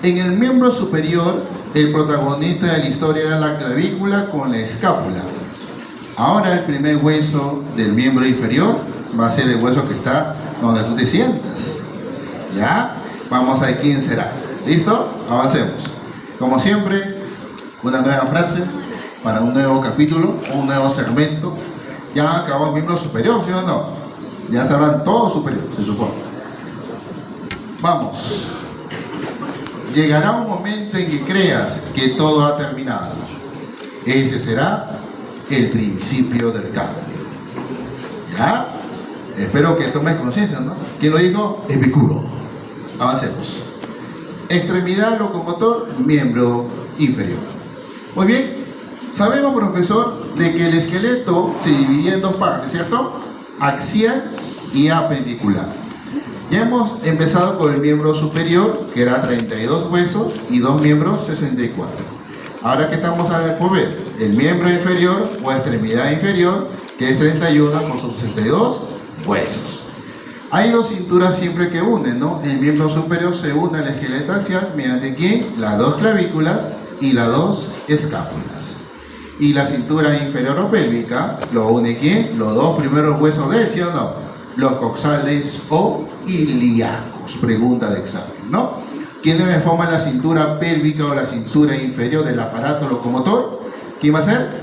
En el miembro superior, el protagonista de la historia era la clavícula con la escápula. Ahora el primer hueso del miembro inferior va a ser el hueso que está donde tú te sientas. ¿Ya? Vamos a ver quién será. ¿Listo? Avancemos. Como siempre, una nueva frase para un nuevo capítulo, un nuevo segmento. Ya acabó el miembro superior, ¿sí o no? Ya sabrán todo superior, se supone. Vamos. Llegará un momento en que creas que todo ha terminado. Ese será el principio del cambio. ¿Ya? Espero que tomes conciencia, ¿no? ¿Quién lo dijo? Epicuro. Avancemos. Extremidad locomotor, miembro inferior. Muy bien. Sabemos, profesor, de que el esqueleto se dividía en dos partes, ¿cierto? Axial y apendicular. Ya hemos empezado con el miembro superior, que era 32 huesos, y dos miembros, 64. Ahora que estamos a ver por ver, el miembro inferior o extremidad inferior, que es 31 con sus 62 huesos. Hay dos cinturas siempre que unen, ¿no? El miembro superior se une al esqueleto axial mediante ¿quién? Las dos clavículas y las dos escápulas. Y la cintura inferior o pélvica lo une ¿quién? Los dos primeros huesos de él, ¿sí o no? Los coxales o ilíacos. Pregunta de examen, ¿no? ¿Quiénes forman la cintura pélvica o la cintura inferior del aparato locomotor? ¿Quién va a ser?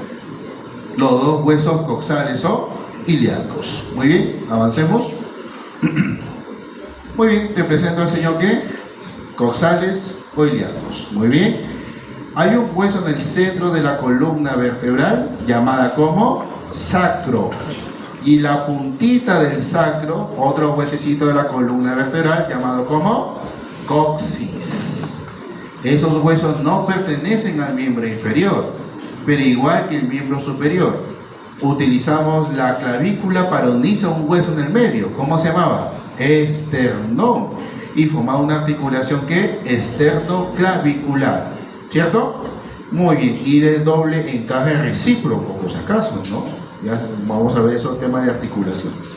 Los dos huesos coxales o ilíacos. Muy bien, avancemos. Muy bien, te presento al señor ¿qué? Coxales o ilíacos. Muy bien. Hay un hueso en el centro de la columna vertebral llamada como sacro. Y la puntita del sacro, otro huesecito de la columna vertebral llamado como coxis. Esos huesos no pertenecen al miembro inferior, pero igual que el miembro superior, utilizamos la clavícula para unirse a un hueso en el medio. ¿Cómo se llamaba? Esternón. Y formaba una articulación que esternoclavicular. ¿Cierto? Muy bien. Y de doble encaje recíproco, por si acaso, ¿no? Ya vamos a ver esos temas de articulaciones.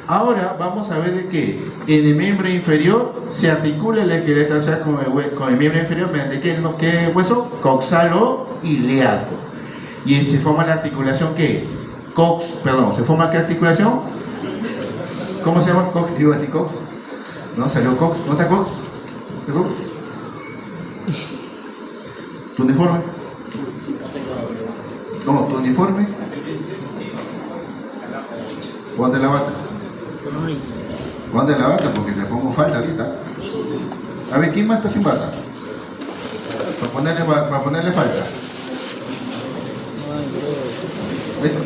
Ahora vamos a ver de que en el miembro inferior se articula el esqueleto axial con el miembro inferior mediante ¿qué hueso? Coxalo ilíaco. Y se forma la articulación ¿qué? ¿Se forma qué articulación? ¿Cómo se llama? Cox, digo así, cox. ¿No? ¿Salió cox? ¿No está cox? ¿Está cox? ¿Tu uniforme? No, tu uniforme. Ponte la bata. Ponte la bata porque te pongo falta ahorita. A ver, ¿quién más está sin bata? Para ponerle falta.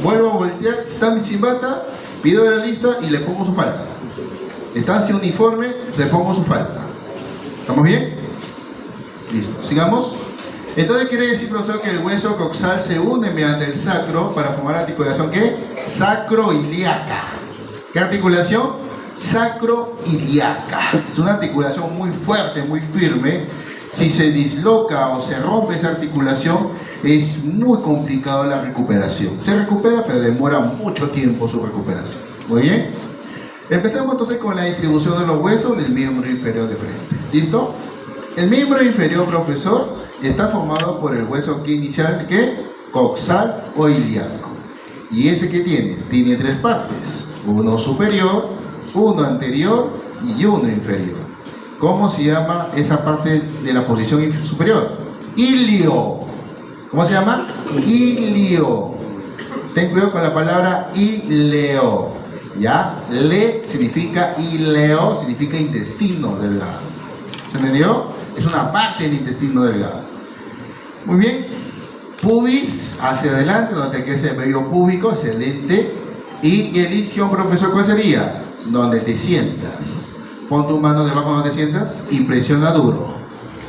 Vuelvo a voltear, están sin bata, pido la lista y le pongo su falta. Están sin uniforme, le pongo su falta. ¿Estamos bien? Listo. Sigamos. Entonces quiere decir, profesor, que el hueso coxal se une mediante el sacro para formar la articulación ¿qué? Sacroiliaca. ¿Qué articulación? Sacroiliaca. Es una articulación muy fuerte, muy firme. Si se disloca o se rompe esa articulación, es muy complicado la recuperación. Se recupera, pero demora mucho tiempo su recuperación. Muy bien. Empecemos entonces con la distribución de los huesos del miembro inferior de frente. ¿Listo? El miembro inferior, profesor, está formado por el hueso que inicial, ¿qué? Coxal o ilíaco. ¿Y ese qué tiene? Tiene tres partes. Uno superior, uno anterior y uno inferior. ¿Cómo se llama esa parte de la posición superior? Ilio. ¿Cómo se llama? Ilio. Ten cuidado con la palabra ileo. ¿Ya? Le significa ileo, significa intestino delgado. ¿Se entendió? Es una parte del intestino delgado. Muy bien. Pubis hacia adelante, donde crece el vello púbico, excelente. Y el isquio, profesor, ¿cuál sería? Donde te sientas. Pon tu mano debajo donde te sientas y presiona duro.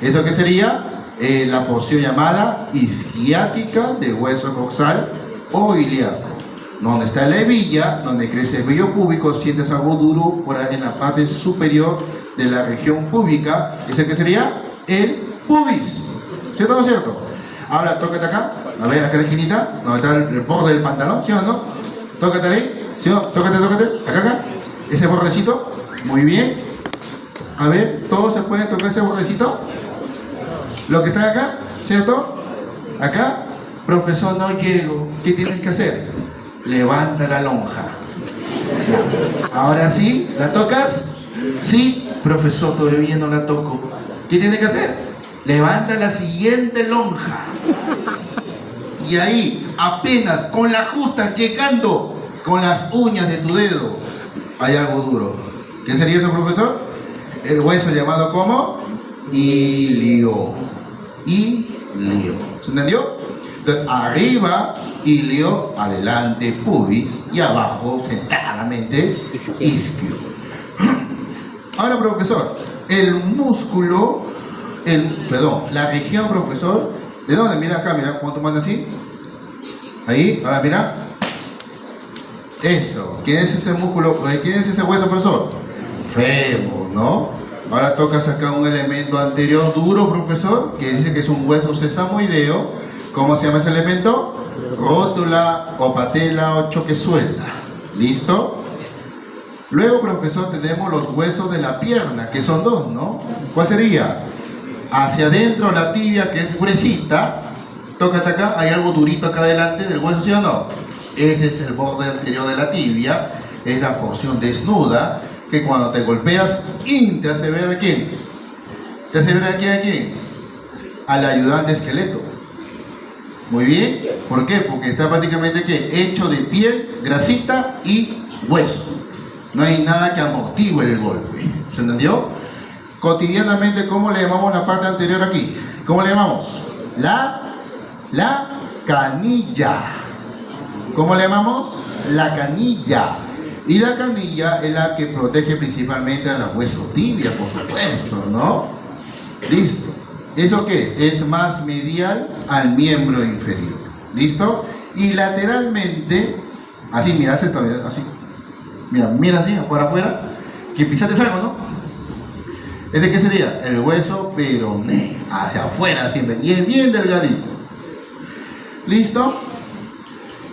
¿Eso qué sería? La porción llamada isquiática del hueso coxal o ilíaco. Donde está la hebilla, donde crece el vello púbico, sientes algo duro por ahí en la parte superior de la región púbica. ¿Ese qué sería? El pubis. ¿Cierto o no cierto? Ahora, tócate acá. A ver, acá en la esquinita, donde está el borde del pantalón, ¿sí o no? Tócate ahí. ¿Sí o no? Tócate. Acá. Ese bordecito. Muy bien. A ver, ¿todos se pueden tocar ese bordecito? Lo que está acá, ¿cierto? Acá, profesor, no llego. ¿Qué tienes que hacer? Levanta la lonja. Ahora sí, ¿la tocas? Sí, profesor, todavía no la toco. ¿Qué tienes que hacer? Levanta la siguiente lonja. Y ahí, apenas con la justa, llegando con las uñas de tu dedo, hay algo duro. ¿Qué sería eso, profesor? El hueso llamado como ilio. Ilio. ¿Se entendió? Entonces, arriba, ilio, adelante, pubis, y abajo, centradamente, isquio. Ahora, profesor, el músculo, la región, profesor, ¿de dónde? Mira acá, mira, ¿cuánto manda así? Ahí, ahora mira. Eso. ¿Quién es ese músculo? ¿Quién es ese hueso, profesor? Fémur, ¿no? Ahora toca sacar un elemento anterior duro, profesor, que dice que es un hueso sesamoideo. ¿Cómo se llama ese elemento? Rótula o patela o choquezuela. ¿Listo? Luego, profesor, tenemos los huesos de la pierna, que son dos, ¿no? ¿Cuál sería? Hacia adentro la tibia, que es gruesita. Toca hasta acá, hay algo durito acá adelante del hueso, ¿sí o no? Ese es el borde anterior de la tibia, es la porción desnuda, que cuando te golpeas, ¡in!, te hace ver a quién. ¿Te hace ver aquí a quién? Al ayudante esqueleto. Muy bien, ¿por qué? Porque está prácticamente ¿qué? Hecho de piel, grasita y hueso. No hay nada que amortigue el golpe. ¿Se entendió? Cotidianamente, ¿cómo le llamamos la parte anterior aquí? ¿Cómo le llamamos? La canilla. ¿Cómo le llamamos? La canilla. Y la canilla es la que protege principalmente a los huesos tibios, por supuesto, ¿no? Listo. ¿Eso qué es? Es más medial al miembro inferior. ¿Listo? Y lateralmente, así, mira, hace esto, mira, así. Mira así, afuera, que pisaste algo, ¿no? ¿Ese qué sería? El hueso peroné, hacia afuera siempre, y es bien delgadito. ¿Listo?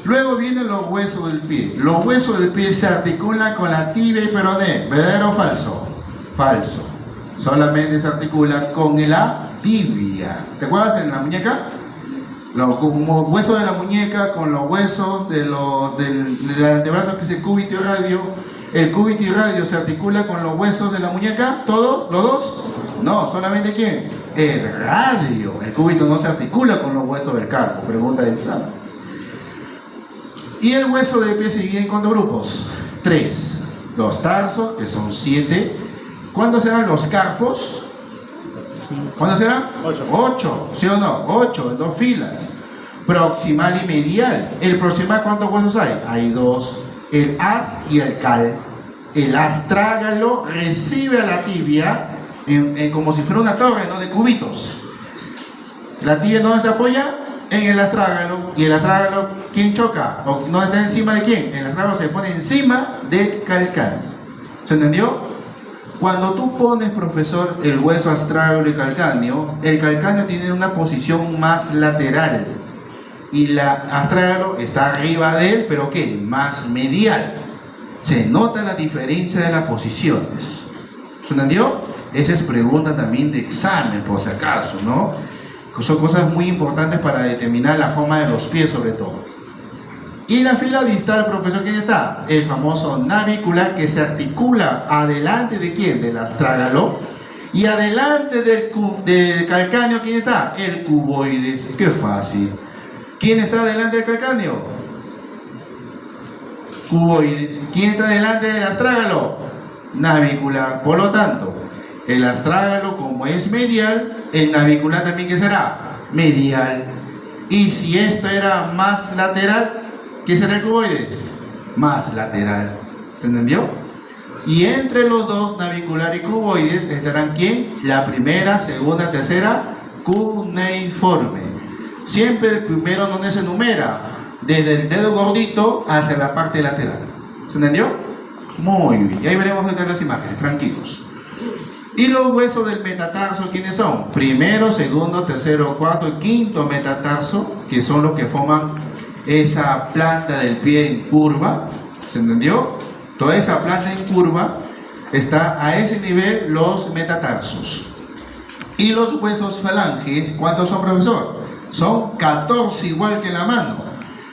Luego vienen los huesos del pie. Los huesos del pie se articulan con la tibia y peroné. ¿Verdadero o falso? Falso. Solamente se articulan con la tibia. ¿Te acuerdas en la muñeca? Los huesos de la muñeca con los huesos del antebrazo, que es el cúbito y radio. ¿El cúbito y radio se articula con los huesos de la muñeca? ¿Todos? ¿Los dos? No, solamente ¿quién? El radio. El cúbito no se articula con los huesos del carpo. Pregunta del examen. Y el hueso del pie se divide en ¿cuántos grupos? 3. Los tarsos, que son 7. ¿Cuántos serán los carpos? ¿Cuántos serán? 8, ¿sí o no? 8, en 2 filas. Proximal y medial. ¿El proximal cuántos huesos hay? Hay 2. El as y el cal. El astrágalo recibe a la tibia como si fuera una torre, ¿no? De cubitos. ¿La tibia dónde se apoya? En el astrágalo. ¿Y el astrágalo quién choca? ¿O no está encima de quién? El astrágalo se pone encima del calcáneo. ¿Se entendió? Cuando tú pones, profesor, el hueso astrágalo y calcáneo, el calcáneo tiene una posición más lateral y la astrágalo está arriba de él, pero ¿qué? Más medial. Se nota la diferencia de las posiciones. ¿Se entendió? Esa es pregunta también de examen, por si acaso, ¿no? Son cosas muy importantes para determinar la forma de los pies, sobre todo. Y la fila distal, profesor, ¿quién está? El famoso navicular, que se articula adelante de ¿quién? Del astrágalo. Y adelante del calcáneo, ¿quién está? El cuboides. ¡Qué fácil! ¿Quién está delante del calcáneo? Cuboides. ¿Quién está delante del astrágalo? Navicular. Por lo tanto, el astrágalo, como es medial, el navicular también, ¿qué será? Medial. Y si esto era más lateral, ¿qué será el cuboides? Más lateral. ¿Se entendió? Y entre los dos, navicular y cuboides, estarán ¿quién? La primera, segunda, tercera, cuneiforme. Siempre el primero donde se numera, desde el dedo gordito hacia la parte lateral. ¿Se entendió? Muy bien. Y ahí veremos las imágenes, tranquilos. Y los huesos del metatarso, ¿quiénes son? Primero, segundo, tercero, cuarto y quinto metatarso, que son los que forman esa planta del pie en curva. ¿Se entendió? Toda esa planta en curva está a ese nivel, los metatarsos. Y los huesos falanges, ¿cuántos son, profesor? Son 14, igual que la mano.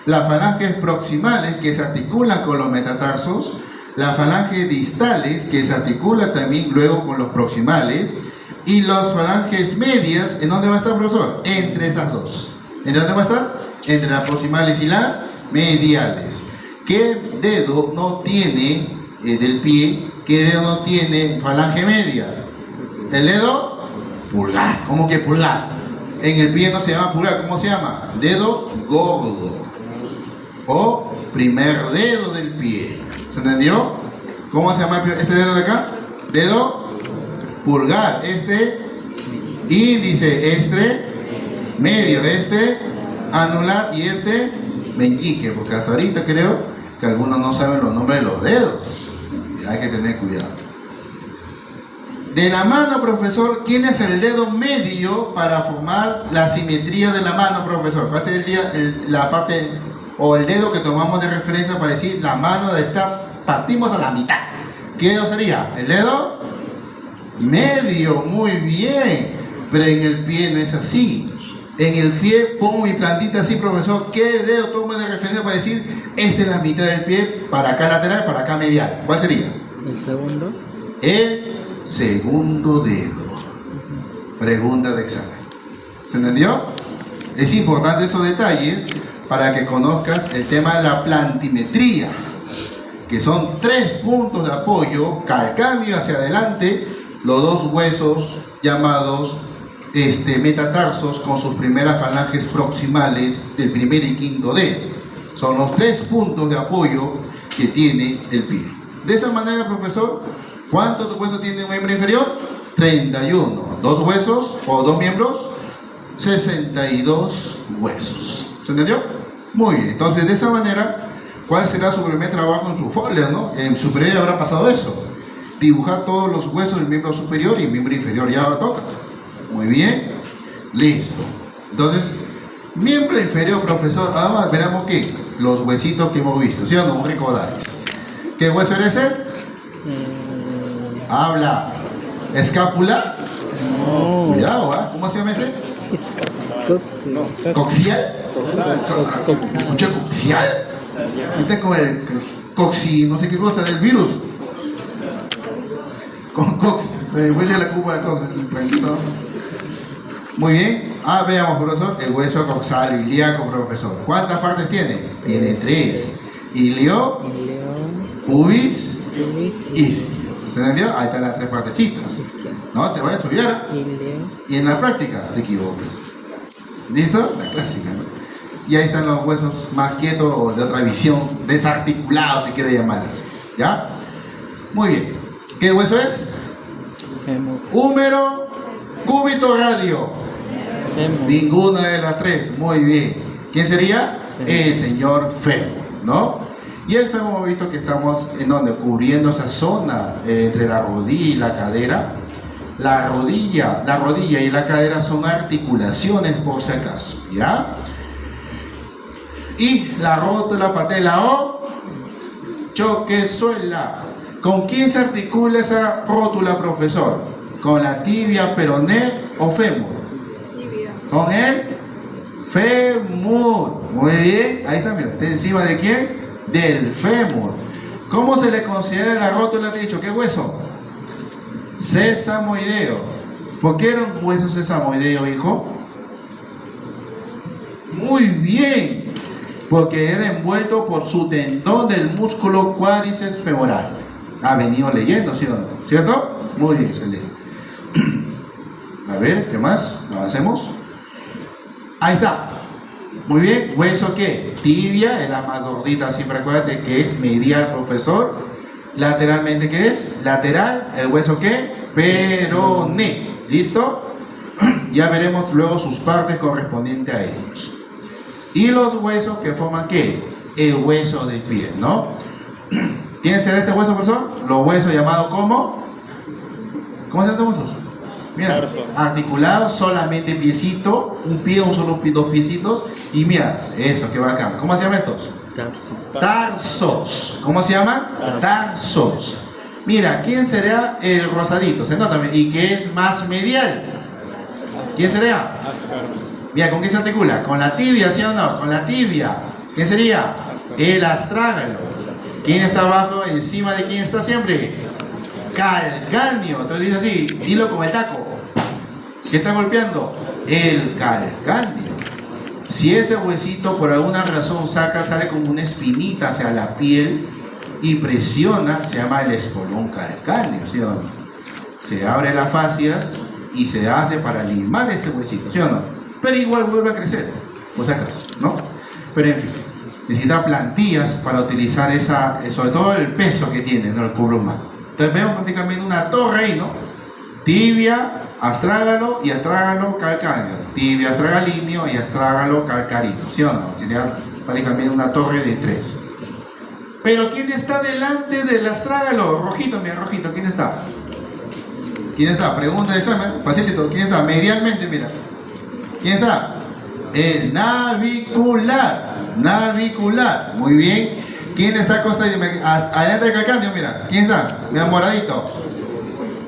Las falanges proximales, que se articulan con los metatarsos, las falanges distales, que se articulan también luego con los proximales, y las falanges medias, ¿en dónde va a estar, profesor? Entre esas dos. ¿En dónde va a estar? Entre las proximales y las mediales. ¿Qué dedo no tiene del pie? ¿Qué dedo no tiene falange media? ¿El dedo? Pulgar. ¿Cómo que pulgar? En el pie no se llama pulgar, ¿cómo se llama? Dedo gordo. O primer dedo del pie. ¿Se entendió? ¿Cómo se llama este dedo de acá? Dedo pulgar. Este índice, este medio, este anular y este meñique, porque hasta ahorita creo que algunos no saben los nombres de los dedos. Hay que tener cuidado. De la mano, profesor, ¿quién es el dedo medio para formar la simetría de la mano, profesor? ¿Cuál sería la parte o el dedo que tomamos de referencia para decir la mano de esta partimos a la mitad? ¿Qué dedo sería? ¿El dedo medio? Muy bien. Pero en el pie no es así. En el pie pongo mi plantita así, profesor. ¿Qué dedo tomo de referencia para decir esta es la mitad del pie, para acá lateral, para acá medial? ¿Cuál sería? El segundo. El segundo dedo. Pregunta de examen. ¿Se entendió? Es importante esos detalles para que conozcas el tema de la plantimetría, que son 3 puntos de apoyo calcáneo hacia adelante, los dos huesos llamados metatarsos con sus primeras falanges proximales del primer y quinto dedo. Son los 3 puntos de apoyo que tiene el pie. De esa manera, profesor, ¿cuántos huesos tiene un miembro inferior? 31. ¿Dos huesos o dos miembros? 62 huesos. ¿Se entendió? Muy bien. Entonces, de esa manera, ¿cuál será su primer trabajo en su folio, no? En superior habrá pasado eso. Dibujar todos los huesos del miembro superior y miembro inferior. Ya ahora toca. Muy bien. Listo. Entonces, miembro inferior, profesor. Ahora veremos qué. Los huesitos que hemos visto. ¿Sí o no? Recordar. ¿Qué hueso es ese? Habla. ¿Escápula? No. Cuidado, ¿eh? ¿Cómo se llama ese? Coxial. ¿Coxial? ¿Escucha coxial? Este con el coxi, no sé qué cosa, del virus. Con cox. Se huele la culpa de cox. Muy bien. Veamos, profesor. El hueso coxal ilíaco, profesor. ¿Cuántas partes tiene? Tiene 3. Ilio, pubis, isquio. ¿Se entendió? Ahí están las 3 partecitas. No te vayas a olvidar. Y en la práctica te equivocas. ¿Listo? La clásica, ¿no? Y ahí están los huesos más quietos o de otra visión, desarticulados, si quiere llamarlos. ¿Ya? Muy bien. ¿Qué hueso es? Fémur. Húmero, cúbito, radio. Fémur. Ninguna de las 3. Muy bien. ¿Quién sería? Fémur. El señor fémur, ¿no? Y el fémur hemos visto que estamos en donde cubriendo esa zona entre la rodilla y la cadera. La rodilla y la cadera son articulaciones por si acaso, ¿ya? Y la rótula, patela o choquezuela. ¿Con quién se articula esa rótula, profesor? ¿Con la tibia, peroné o fémur? Tibia. Con el fémur. Muy bien, ahí está, mira. ¿Está encima de quién? Del fémur. ¿Cómo se le considera la rótula? Te he dicho, ¿qué hueso? Sesamoideo. ¿Por qué era un hueso sesamoideo, hijo? Muy bien, porque era envuelto por su tendón del músculo cuádriceps femoral. Ha venido leyendo, ¿sí o no? ¿Cierto? Muy bien, excelente. A ver, ¿qué más? Avancemos. Ahí está. Muy bien, ¿hueso qué? Tibia, es la más gordita, siempre acuérdate que es medial, profesor. Lateralmente, ¿qué es? Lateral, ¿el hueso qué? Peroné. ¿Listo? Ya veremos luego sus partes correspondientes a ellos. Y los huesos que forman ¿qué? El hueso del pie, ¿no? ¿Quién será este hueso, profesor? Los huesos llamados como... ¿Cómo se llaman estos huesos? Mira, articulados, solamente piecito, un pie, un solo pie, 2 piecitos. Y mira, eso, que bacán. ¿Cómo se llaman estos? Tarsos. ¿Cómo se llama? Tarsos. Mira, ¿quién será el rosadito? ¿Se nota? ¿Y qué es más medial? ¿Quién sería? Mira, ¿con qué se articula? Con la tibia, ¿sí o no? Con la tibia. ¿Quién sería? El astrágalo. ¿Quién está abajo, encima de quién está siempre? Calcáneo. Entonces dice así, dilo con el taco. ¿Qué está golpeando? El calcáneo. Si ese huesito por alguna razón sale como una espinita hacia la piel y presiona, se llama el espolón calcáneo, ¿sí o no? Se abre las fascias y se hace para limar ese huesito, ¿sí o no? Pero igual vuelve a crecer, o sacas, ¿no? Pero en fin, necesita plantillas para utilizar sobre todo el peso que tiene, ¿no? El cubre humano. Entonces vemos prácticamente una torre ahí, ¿no? Tibia, astrágalo y astrágalo calcáneo. Tibia, astragalíneo y astrágalo calcarino, ¿sí o no? Sería prácticamente una torre de 3. Pero ¿quién está delante del astrágalo? Rojito, mira, rojito, ¿quién está? ¿Quién está? Pregunta de examen, facilito, ¿quién está? Medialmente, mira. ¿Quién está? El navicular. Navicular. Muy bien. ¿Quién está adelante del calcáneo? Mira. ¿Quién está? Mira, moradito.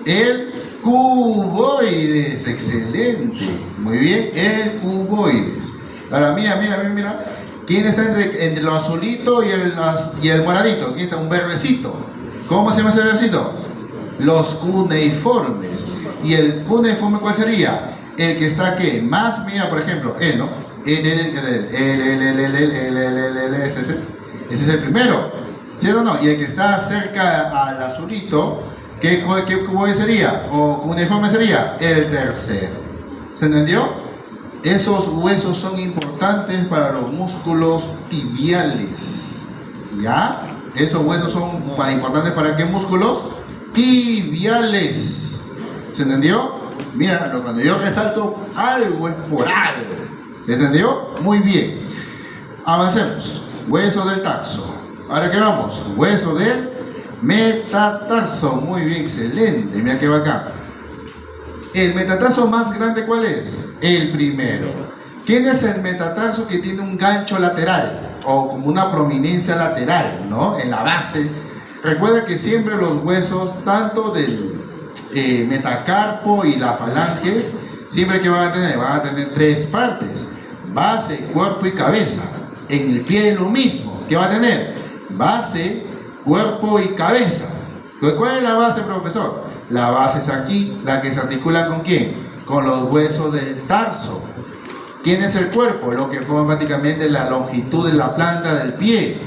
El cuboides. Excelente. Muy bien. El cuboides. Ahora, mira. ¿Quién está entre lo azulito y el moradito? ¿Quién está? Un verdecito. ¿Cómo se llama ese verdecito? Los cuneiformes. ¿Y el cuneiforme cuál sería? El que está ¿qué? Más, mira, por ejemplo, él, ¿no? Ese es el primero, ¿cierto o no? Y el que está cerca al azulito, ¿qué sería? ¿O cuneiforme sería? El tercero. ¿Se entendió? Esos huesos son importantes para los músculos tibiales. ¿Ya? Esos huesos son importantes para qué músculos? Tibiales. ¿Se entendió? Mira, cuando yo resalto algo es por algo. ¿Se entendió? Muy bien. Avancemos. Hueso del taxo. Ahora que vamos, hueso del metatarso. Muy bien, excelente. Mira que va acá. ¿El metatarso más grande cuál es? El primero. ¿Quién es el metatarso que tiene un gancho lateral? O como una prominencia lateral, ¿no? En la base. Recuerda que siempre los huesos, tanto del metacarpo y la falange, siempre que van a tener 3 partes: base, cuerpo y cabeza. En el pie lo mismo. ¿Qué va a tener? Base, cuerpo y cabeza. ¿Cuál es la base, profesor? La base es aquí, la que se articula ¿con quién? Con los huesos del tarso. ¿Quién es el cuerpo? Lo que forma prácticamente la longitud de la planta del pie.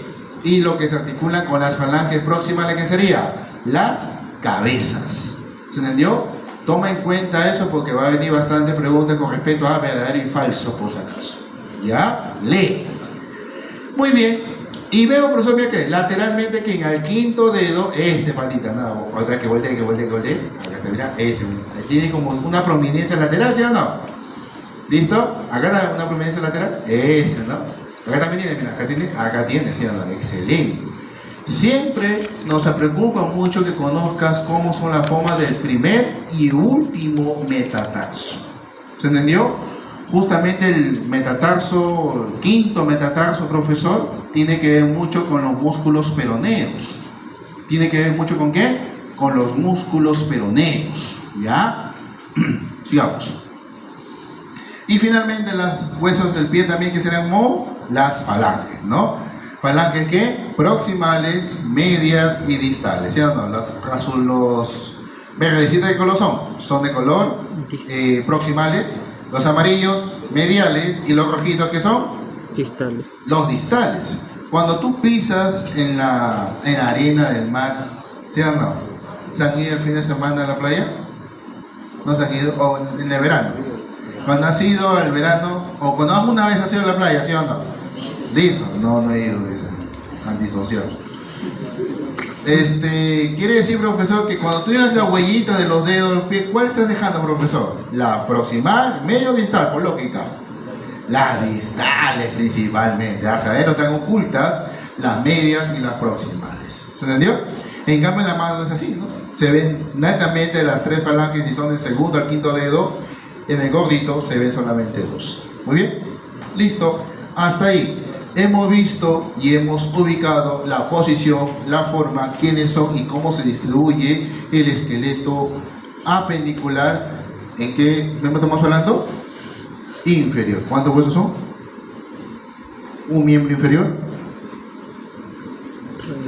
Y lo que se articula con las falanges próximas, ¿la que sería? Las cabezas. ¿Se entendió? Toma en cuenta eso porque va a venir bastante preguntas con respecto a verdadero y falso, por si acaso. ¿Ya? Lee. Muy bien. Y veo, profesor, mira que lateralmente que en el quinto dedo, patita, nada, otra que voltee. Acá mira, ese. Tiene como una prominencia lateral, ¿sí o no? ¿Listo? Acá una prominencia lateral, ese, ¿no? Acá también tiene, mira, acá tiene, ¿sí o no? Excelente. Siempre nos preocupa mucho que conozcas cómo son las formas del primer y último metatarso. ¿Se entendió? Justamente el metatarso, el quinto metatarso, profesor, tiene que ver mucho con los músculos peroneos. ¿Tiene que ver mucho con qué? Con los músculos peroneos. ¿Ya? Sigamos. Y finalmente los huesos del pie también, que serán las falanges, ¿no? Falanges ¿qué? Proximales, medias y distales. ¿Sí o no? Los verdecitos de color son de color proximales. Los amarillos, mediales, y los rojitos, ¿qué son? Distales. Los distales. Cuando tú pisas en la arena del mar, ¿sí o no? ¿Se han ido el fin de semana a la playa? ¿No se han ido? ¿O en el verano? Cuando has ido al verano, o cuando alguna vez has ido a la playa, ¿sí o no? Listo. No he ido, dice. Antisocial. Quiere decir, profesor, que cuando tú llevas la huellita de los dedos de los pies, ¿cuál estás dejando, profesor? ¿La proximal, medio o distal, por lógica? Las distales principalmente. A saber, no están ocultas las medias y las proximales. ¿Se entendió? En cambio, en la mano es así, ¿no? Se ven netamente las 3 falanges y son del segundo al quinto dedo. En el gordito se ven solamente 2. Muy bien. Listo. Hasta ahí. Hemos visto y hemos ubicado la posición, la forma, quiénes son y cómo se distribuye el esqueleto apendicular ¿En qué miembro estamos hablando? Inferior. ¿Cuántos huesos son? Un miembro inferior.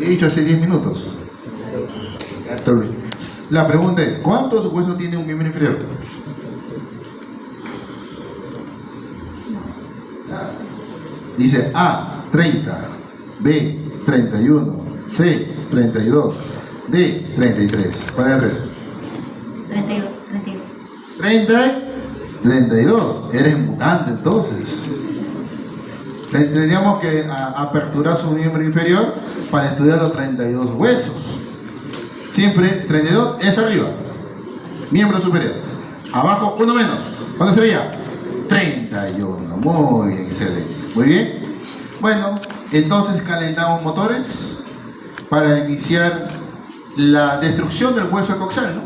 He dicho hace 10 minutos. La pregunta es, ¿cuántos huesos tiene un miembro inferior? Dice A, 30, B, 31, C, 32, D, 33. ¿Cuál es el resto? 32. 30, 32. Eres mutante entonces. Tendríamos que aperturar su miembro inferior para estudiar los 32 huesos. Siempre 32 es arriba. Miembro superior. Abajo uno menos. ¿Cuánto sería? 31. Muy bien, excelente. Muy bien. Bueno, entonces calentamos motores para iniciar la destrucción del hueso coxal, ¿no?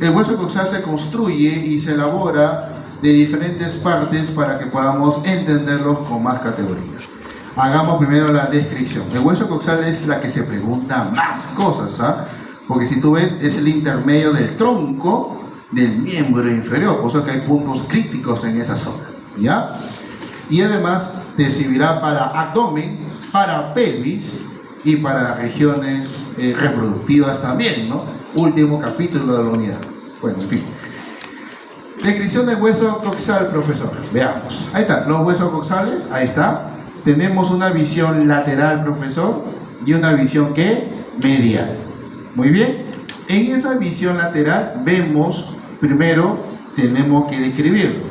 El hueso coxal se construye y se elabora de diferentes partes para que podamos entenderlos con más categoría. Hagamos primero la descripción. El hueso coxal es la que se pregunta más cosas, ¿ah? Porque si tú ves, es el intermedio del tronco del miembro inferior, por eso que hay puntos críticos en esa zona, ¿ya? Y además te servirá para abdomen, para pelvis y para regiones reproductivas también, ¿no? Último capítulo de la unidad. Bueno, en fin. Descripción del hueso coxal, profesor. Veamos. Ahí están, los huesos coxales, ahí está. Tenemos una visión lateral, profesor, y una visión, ¿qué? Medial. Muy bien. En esa visión lateral vemos, primero, tenemos que describirlo.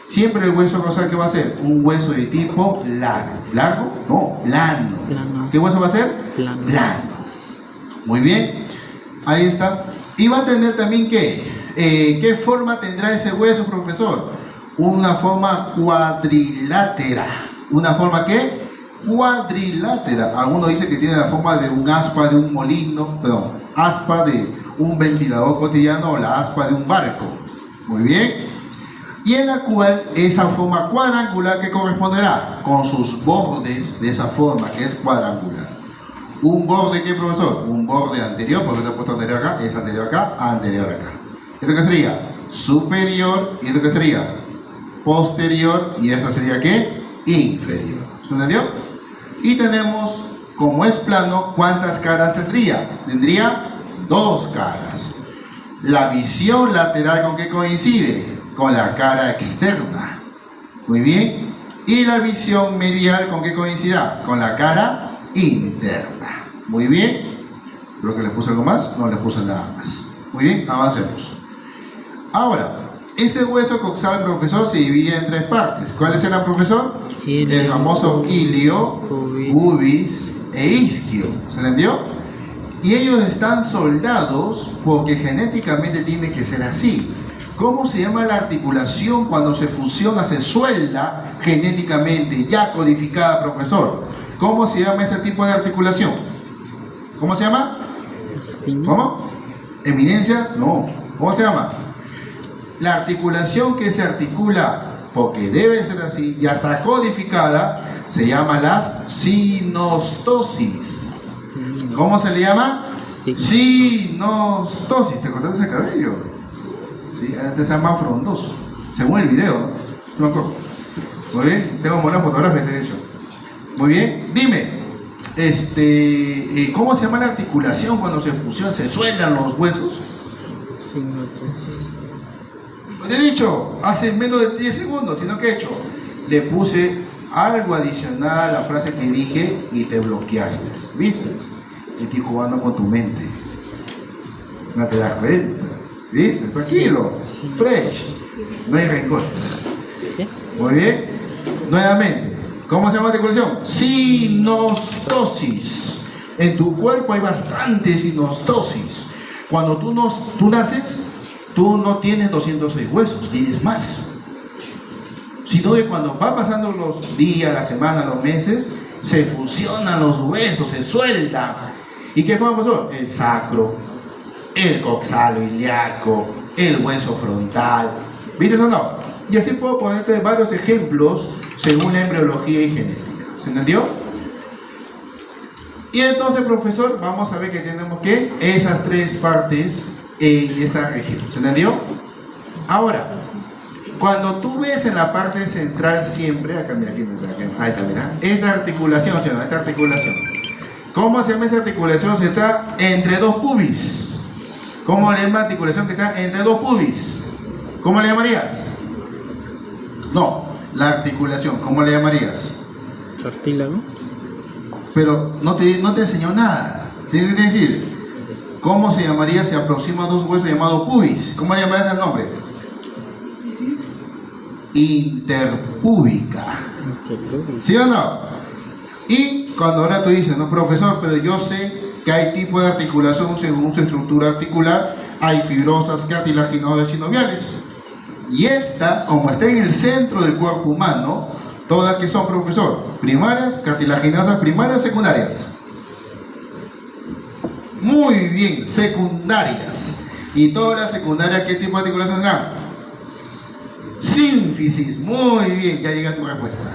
Siempre el hueso coxal, ¿qué va a ser? Un hueso de tipo largo. ¿Largo? No, plano. Plano. ¿Qué hueso va a ser? Plano. Plano. Muy bien. Ahí está. Y va a tener también, ¿qué forma tendrá ese hueso, profesor? Una forma cuadrilátera. ¿Una forma qué? Cuadrilátera. Algunos dicen que tiene la forma de un aspa de un molino, perdón, aspa de un ventilador cotidiano o la aspa de un barco. Muy bien. Y en la cual esa forma cuadrangular que corresponderá con sus bordes de esa forma que es cuadrangular. ¿Un borde qué, profesor? Un borde anterior, porque lo he puesto anterior acá, es anterior acá, anterior acá. ¿Esto qué sería? Superior, y esto qué sería? Posterior, y esto sería ¿qué? Inferior. ¿Se entendió? Y tenemos, como es plano, ¿cuántas caras tendría? Tendría 2 caras. La visión lateral, ¿con qué coincide? Con la cara externa. Muy bien. Y la visión medial, ¿con qué coincidirá? Con la cara interna. Muy bien. Creo que le puse algo más. No le puse nada más. Muy bien, avancemos. Ahora, este hueso coxal, profesor, se divide en 3 partes. ¿Cuáles eran, profesor? Ilio, El famoso ilio, pubis e isquio. ¿Se entendió? Y ellos están soldados porque genéticamente tiene que ser así. ¿Cómo se llama la articulación cuando se fusiona, se suelda genéticamente, ya codificada, profesor? ¿Cómo se llama ese tipo de articulación? ¿Cómo se llama? espina. ¿Cómo? ¿Eminencia? No. ¿Cómo se llama? La articulación que se articula, porque debe ser así, ya está codificada, se llama la sinostosis. ¿Cómo se le llama? Sí. Sinostosis. ¿Te cortaste ese cabello? Sí, antes era más frondoso, según el video, ¿no? No me acuerdo. Muy bien, tengo buenas fotografías de hecho. Muy bien, dime, ¿cómo se llama la articulación cuando se fusiona, se sueldan los huesos? Sinostosis. Lo he dicho hace menos de 10 segundos, sino que he hecho, le puse algo adicional a la frase que dije y te bloqueaste, ¿viste? Estoy jugando con tu mente, no te das cuenta. ¿Viste? Tranquilo, Sí. fresh, no hay rencor. ¿Qué? Muy bien, nuevamente, ¿cómo se llama la articulación? Sinostosis. En tu cuerpo hay bastante sinostosis. Cuando tú naces, tú no tienes 206 huesos, tienes más. Sino que cuando van pasando los días, las semanas, los meses, se fusionan los huesos, se sueldan. ¿Y qué fue, profesor? El sacro, el coxalo ilíaco, el hueso frontal. ¿Viste o no? Y así puedo ponerte varios ejemplos según la embriología y genética. ¿Se entendió? Y entonces, profesor, vamos a ver que tenemos que esas 3 partes en esta región. ¿Se entendió? Ahora, cuando tú ves en la parte central siempre, acá mira, aquí, ahí está, mira, esta articulación, ¿sí o no? Esta articulación. ¿Cómo se llama esa articulación? Se está entre dos pubis. ¿Cómo le llama articulación que está entre dos pubis? ¿Cómo le llamarías? No, la articulación, ¿cómo le llamarías? Cartílago. Pero no te enseñó nada. ¿Sí? ¿Qué quiere decir? ¿Cómo se llamaría? Se aproxima a dos huesos llamados pubis. ¿Cómo le llamarías el nombre? Interpúbica. ¿Sí o no? Y cuando ahora tú dices, no, profesor, pero yo sé que hay tipo de articulación según su estructura articular, hay fibrosas, cartilaginosas y sinoviales. Y esta, como está en el centro del cuerpo humano, todas que son, profesor, primarias, cartilaginosas, primarias, secundarias. Muy bien, secundarias. ¿Y todas las secundarias qué tipo de articulación tendrán? Sínfisis. Muy bien, ya llega tu respuesta.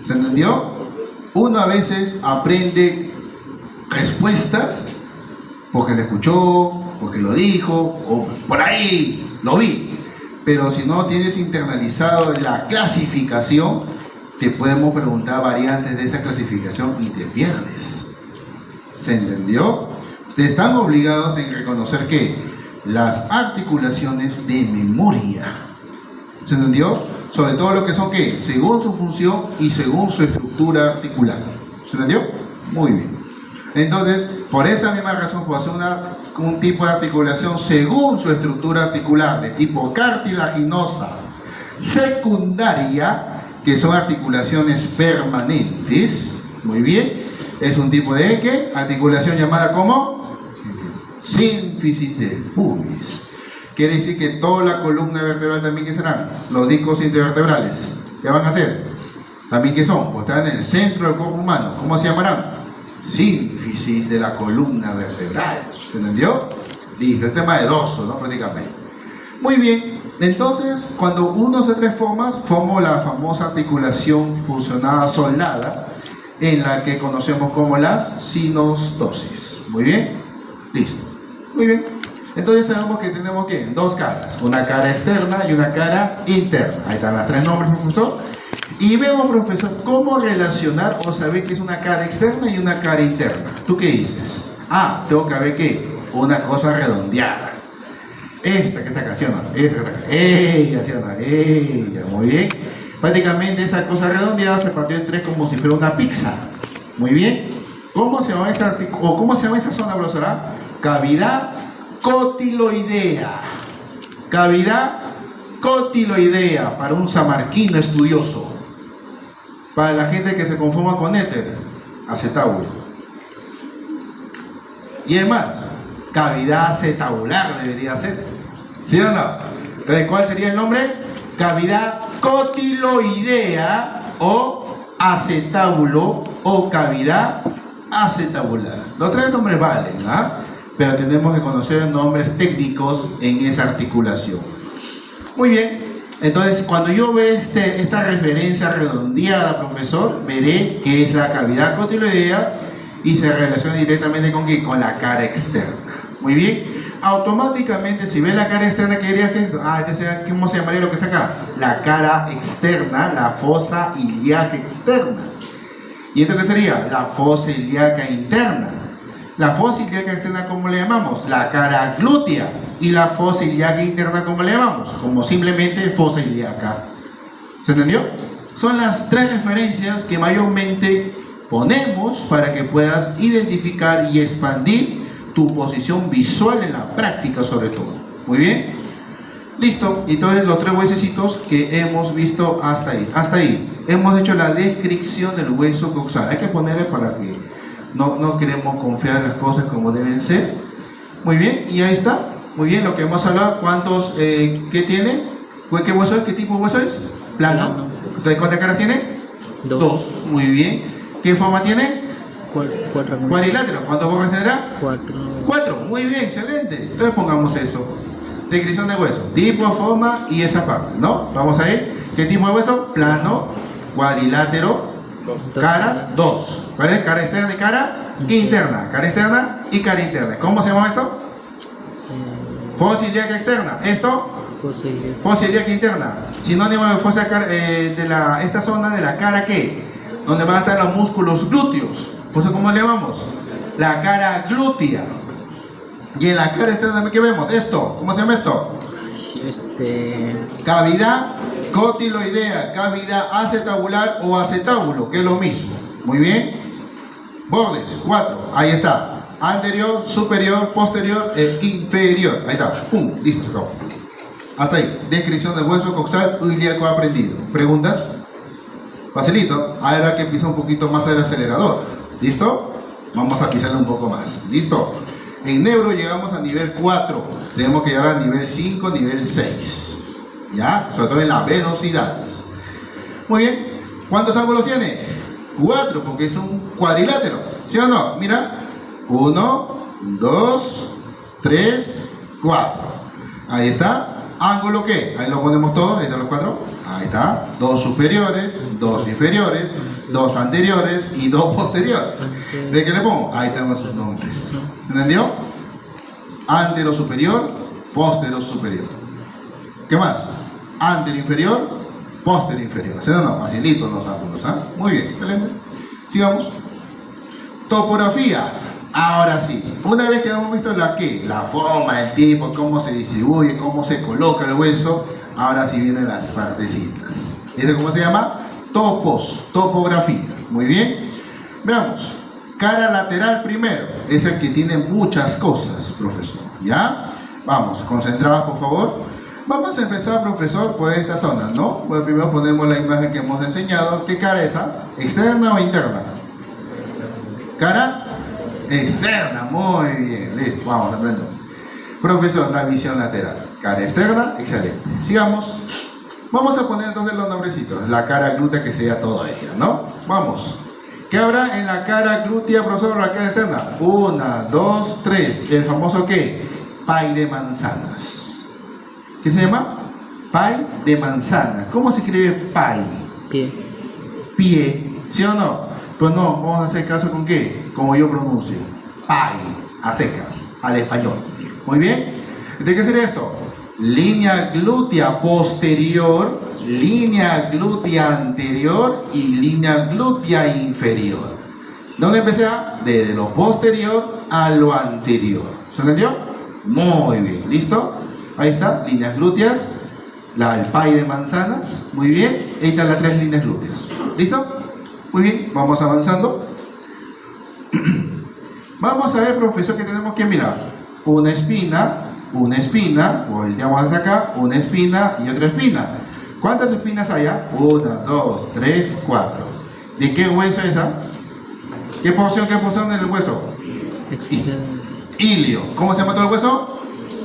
¿Se entendió? Uno a veces aprende respuestas porque lo escuchó, porque lo dijo, o por ahí lo vi. Pero si no tienes internalizado la clasificación, te podemos preguntar variantes de esa clasificación y te pierdes. ¿Se entendió? Ustedes están obligados en reconocer que las articulaciones de memoria. ¿Se entendió? Sobre todo lo que son ¿qué? Según su función y según su estructura articular. ¿Se entendió? Muy bien. Entonces, por esa misma razón, puedo hacer un tipo de articulación según su estructura articular de tipo cartilaginosa secundaria, que son articulaciones permanentes. Muy bien. Es un tipo de ¿qué? Articulación llamada como sínfisis del pubis. Quiere decir que toda la columna vertebral también, ¿qué serán? Los discos intervertebrales. ¿Qué van a hacer? También, ¿qué son? Pues están en el centro del cuerpo humano. ¿Cómo se llamarán? Sínfisis de la columna vertebral. ¿Se entendió? Listo, el tema de dorso, ¿no? Prácticamente. Muy bien. Entonces, cuando uno se transforma, forma la famosa articulación fusionada soldada, en la que conocemos como las sinostosis. Muy bien. Listo. Muy bien. Entonces sabemos que tenemos ¿qué? Dos caras, una cara externa y una cara interna. Ahí están las tres nombres, profesor. Y vemos, profesor, cómo relacionar o saber que es una cara externa y una cara interna. ¿Tú qué dices? Ah, tengo que ver que una cosa redondeada. Esta que está acá, ¿sí o no? Esta que está acá. Ella, ¿sí o no? Ella, muy bien. Prácticamente esa cosa redondeada se partió en tres como si fuera una pizza. Muy bien. ¿Cómo se llama esa zona, profesora? Cavidad cotiloidea. Cavidad cotiloidea para un samarquino estudioso. Para la gente que se conforma con éter, acetábulo. Y además, cavidad acetabular debería ser. ¿Sí o no? Entonces, ¿cuál sería el nombre? Cavidad cotiloidea o acetábulo o cavidad acetabular. Los tres nombres valen, ¿ah? Pero tenemos que conocer nombres técnicos en esa articulación. Muy bien, entonces cuando yo veo esta referencia redondeada, profesor, veré que es la cavidad cotiloidea y se relaciona directamente con ¿qué? Con la cara externa. Muy bien, automáticamente si ve la cara externa, ¿qué diría que es? ¿Cómo se llamaría lo que está acá? La cara externa, la fosa ilíaca externa. ¿Y esto qué sería? La fosa ilíaca interna. La fosa ilíaca externa, ¿cómo le llamamos? La cara glútea. Y la fosa ilíaca interna, ¿cómo le llamamos? Como simplemente fosa ilíaca. ¿Se entendió? Son las tres referencias que mayormente ponemos para que puedas identificar y expandir tu posición visual en la práctica, sobre todo. Muy bien. Listo. Entonces los tres huesecitos que hemos visto hasta ahí. Hasta ahí. Hemos hecho la descripción del hueso coxal. Hay que ponerle para que no queremos confiar en las cosas como deben ser. Muy bien. Y ahí está. Muy bien. Lo que hemos hablado. ¿Cuántos? ¿Qué tiene? ¿Qué hueso es? ¿Qué tipo de hueso es? Plano. Entonces, ¿cuántas caras tiene? Dos. Muy bien. ¿Qué forma tiene? Cuadrilátero. ¿Cuántas formas tendrá? Cuatro. Muy bien. Excelente. Entonces pongamos eso. Descripción de hueso, tipo, forma y esa parte, ¿no? Vamos a ir. ¿Qué tipo de hueso? Plano, cuadrilátero, caras, dos. ¿Cuál es? Cara externa y cara interna. Cara externa y cara interna. ¿Cómo se llama esto? Fosa ilíaca externa. Esto, Posterior. Fosa ilíaca interna. Sinónimo de fosa esta zona de la cara, ¿qué? Donde van a estar los músculos glúteos. Por eso, ¿cómo le llamamos? La cara glútea. Y en la cara externa, ¿qué vemos? Esto. ¿Cómo se llama esto? Cavidad cotiloidea, cavidad acetabular o acetábulo, que es lo mismo. Muy bien. Bordes, 4. Ahí está. Anterior, superior, posterior e inferior. Ahí está. ¡Pum! Listo, se acabó. Hasta ahí. Descripción del hueso coxal ilíaco aprendido. ¿Preguntas? Facilito. Ahora que pisa un poquito más el acelerador. ¿Listo? Vamos a pisarle un poco más. ¿Listo? En neuro llegamos a nivel 4. Tenemos que llegar al nivel 5, nivel 6. ¿Ya? Sobre todo en las velocidades. Muy bien. ¿Cuántos ángulos tiene? 4, porque es un cuadrilátero. ¿Sí o no? Mira. 1, 2, 3, 4. Ahí está. ¿Ángulo qué? Ahí lo ponemos todo. Ahí están los 4. Ahí está. 2 superiores, 2 inferiores, 2 anteriores y 2 posteriores. ¿De qué le pongo? Ahí están sus nombres. ¿Entendió? Antero superior, postero superior. ¿Qué más? Antero inferior, postero inferior. ¿Sí o no? Facilito los ángulos. ¿Ah? Muy bien. Excelente. Sigamos. Topografía. Ahora sí, una vez que hemos visto la forma, el tipo, cómo se distribuye, cómo se coloca el hueso, ahora sí vienen las partecitas. ¿Eso cómo se llama? Topografía. Muy bien. Veamos. Cara lateral primero, es el que tiene muchas cosas, profesor. ¿Ya? Vamos, concentrados por favor. Vamos a empezar, profesor, por esta zona, ¿no? Pues primero ponemos la imagen que hemos enseñado. ¿Qué cara es esa? ¿Externa o interna? Cara externa, muy bien. Listo, vamos a aprender. Profesor, la visión lateral. Cara externa, excelente. Sigamos. Vamos a poner entonces los nombrecitos. La cara glútea, que sería todo ella, ¿no? Vamos. ¿Qué habrá en la cara glútea, profesor, la cara externa? 1, 2, 3. ¿El famoso qué? Pie de manzanas. ¿Qué se llama? Pie de manzana. ¿Cómo se escribe pie? Pie. Pie. ¿Sí o no? Pues no, vamos a hacer caso con qué, como yo pronuncio, pie, a secas, al español. Muy bien. ¿De qué sería esto? Línea glútea posterior, línea glútea anterior y línea glútea inferior. ¿Dónde empecé? Desde lo posterior a lo anterior. ¿Se entendió? Muy bien, ¿listo? Ahí está, líneas glúteas, el pie de manzanas, muy bien. Ahí están las 3 líneas glúteas. ¿Listo? Muy bien, vamos avanzando. Vamos a ver, profesor, que tenemos que mirar. Una espina, volteamos hacia acá, una espina y otra espina. ¿Cuántas espinas hay? 1, 2, 3, 4. ¿De qué hueso es esa? ¿Qué porción del hueso? Ilio. ¿Cómo se llama todo el hueso?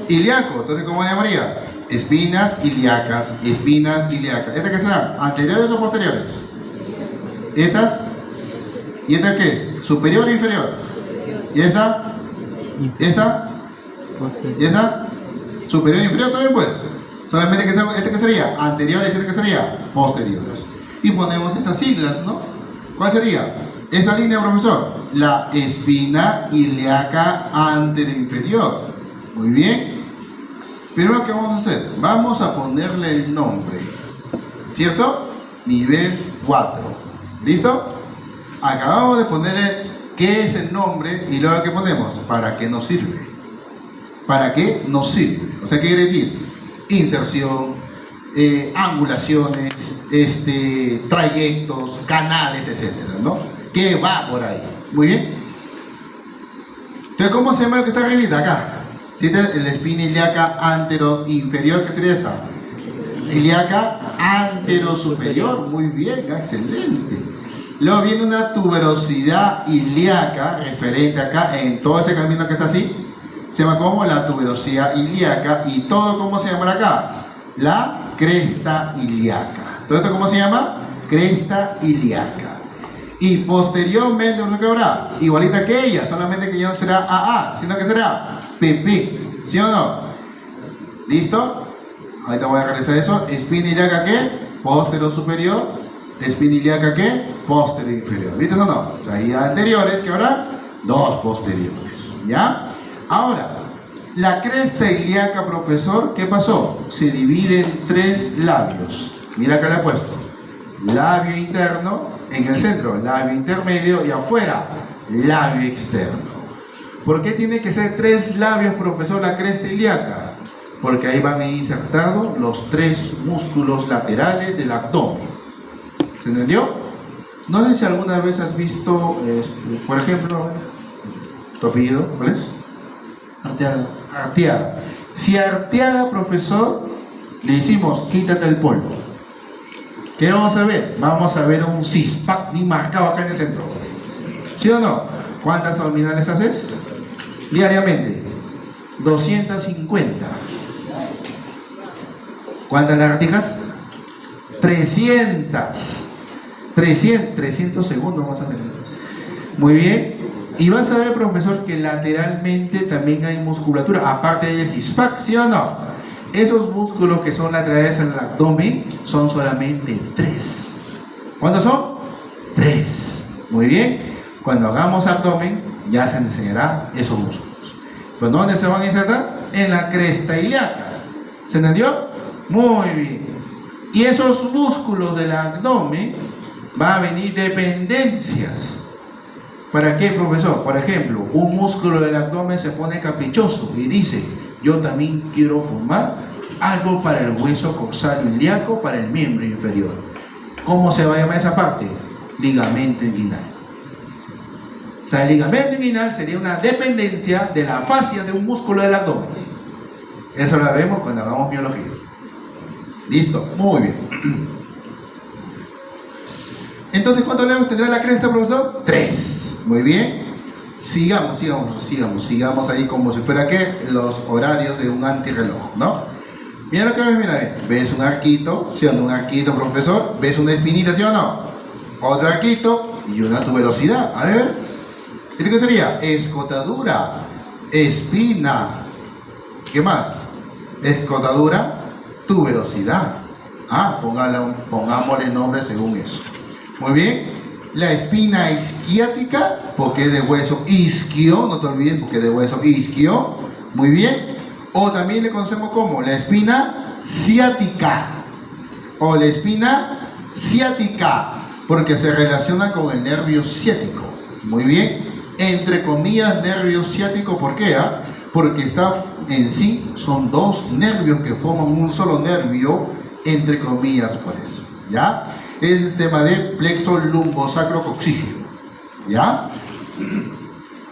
Ilíaco. Entonces, ¿cómo le llamarías? Espinas ilíacas, espinas ilíacas. ¿Estas qué serán? ¿Anteriores o posteriores? ¿Estas? ¿Y esta qué es? ¿Superior o inferior? ¿Y esta? ¿Esta? ¿Y esta? ¿Superior o inferior también pues? Solamente que este que sería anteriores y este que sería posteriores. Y ponemos esas siglas, ¿no? ¿Cuál sería? Esta línea, profesor. La espina ilíaca anterior inferior. Muy bien. Primero, ¿qué vamos a hacer? Vamos a ponerle el nombre. ¿Cierto? Nivel 4. ¿Listo? Acabamos de ponerle qué es el nombre y luego ¿qué ponemos? ¿Para qué nos sirve? ¿Para qué nos sirve? O sea, ¿qué quiere decir? Inserción, angulaciones, trayectos, canales, etcétera, ¿no? ¿Qué va por ahí? Muy bien. Entonces, ¿cómo se llama lo que está arribita acá? ¿Sí? La espina ilíaca antero inferior, ¿qué sería esta? Ilíaca antero superior, muy bien, excelente. Luego viene una tuberosidad ilíaca referente acá en todo ese camino que está así. Se llama como la tuberosidad ilíaca y todo, ¿cómo se llama acá? La cresta ilíaca. ¿Todo esto cómo se llama? Cresta ilíaca. Y posteriormente, ¿qué habrá? Igualita que ella, solamente que ya no será AA, sino que será PP. ¿Sí o no? ¿Listo? Ahorita voy a realizar eso. Espina ilíaca, ¿qué? Posterior superior. Espina ilíaca, ¿qué? Posterior inferior. ¿Viste o no? O sea, ahí anteriores, ¿qué habrá? 2 posteriores. ¿Ya? Ahora, La cresta ilíaca, profesor, ¿qué pasó? Se divide en 3 labios. Mira acá le he puesto. Labio interno en el centro, labio intermedio y afuera, labio externo. ¿Por qué tiene que ser 3 labios, profesor, la cresta ilíaca? Porque ahí van insertados los 3 músculos laterales del abdomen. ¿Se entendió? No sé si alguna vez has visto, por ejemplo, tu apellido, ¿cuál es? Arteaga. Arteaga. Si a Arteaga, profesor, le decimos quítate el polvo, ¿qué vamos a ver? Vamos a ver un six-pack bien marcado acá en el centro. ¿Sí o no? ¿Cuántas abdominales haces? Diariamente. 250. ¿Cuántas lagartijas? 300. 300 segundos vamos a hacer. Muy bien. Y vas a ver, profesor, que lateralmente también hay musculatura, aparte del six-pack, ¿sí o no? Esos músculos que son laterales en el abdomen son solamente 3. ¿Cuántos son? 3. Muy bien. Cuando hagamos abdomen, ya se enseñará esos músculos. ¿Pues dónde se van a insertar? En la cresta ilíaca. ¿Se entendió? Muy bien. Y esos músculos del abdomen van a venir dependencias. ¿Para qué, profesor? Por ejemplo, un músculo del abdomen se pone caprichoso y dice: yo también quiero formar algo para el hueso coxario ilíaco, para el miembro inferior. ¿Cómo se va a llamar esa parte? Ligamento inguinal. O sea, el ligamento inguinal sería una dependencia de la fascia de un músculo del abdomen. Eso lo haremos cuando hagamos biología. ¿Listo? Muy bien. Entonces, ¿cuántos labios tendrá la cresta, profesor? 3. Muy bien. Sigamos ahí como si fuera que los horarios de un antirreloj, ¿no? Mira lo que ves, mira, ves un arquito, ¿sí o no? Un arquito, profesor, ves una espinita, ¿sí o no? Otro arquito y una tuberosidad. A ver, ¿esto qué sería? Escotadura, espina, ¿qué más? Escotadura, tuberosidad. Pongámosle nombre según eso. Muy bien. La espina isquiática, porque es de hueso isquio, no te olvides, porque es de hueso isquio. Muy bien. O también le conocemos como la espina ciática. O la espina ciática, porque se relaciona con el nervio ciático. Muy bien. Entre comillas, nervio ciático, ¿por qué? Porque está en sí, son 2 nervios que forman un solo nervio, entre comillas, por eso. ¿Ya? Es el tema de plexo lumbosacrococcígeo. ¿Ya?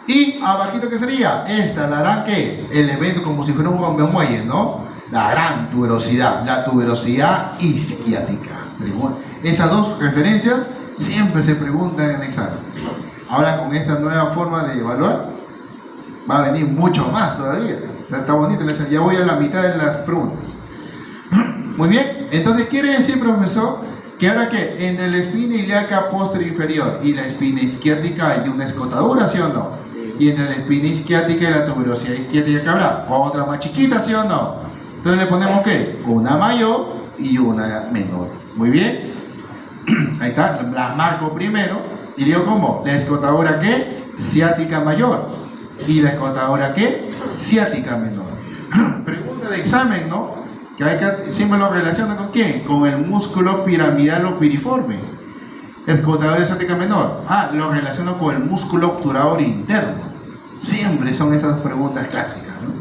Y abajito, ¿qué sería? Esta, la gran que elemento como si fuera un muelle, ¿no? La gran tuberosidad, la tuberosidad isquiática. Esas 2 referencias siempre se preguntan en examen. Ahora con esta nueva forma de evaluar va a venir mucho más todavía. Está bonito, ya voy a la mitad de las preguntas. Muy bien, entonces quiere decir, profesor, que ahora que entre la espina ilíaca posterior inferior y la espina isquiática hay una escotadura, ¿sí o no? Sí. Y entre la espina isquiática y la tuberosidad isquiática que habrá otra más chiquita, ¿sí o no? Entonces le ponemos ¿qué? Una mayor y una menor. Muy bien. Ahí está, la marco primero y digo ¿cómo? La escotadura ¿qué? Ciática mayor. Y la escotadura ¿qué? Ciática menor. Pregunta de examen, ¿no? Que siempre lo relaciona con quién, con el músculo piramidal o piriforme. Escotadura ciática menor. Lo relaciono con el músculo obturador interno. Siempre son esas preguntas clásicas, ¿no?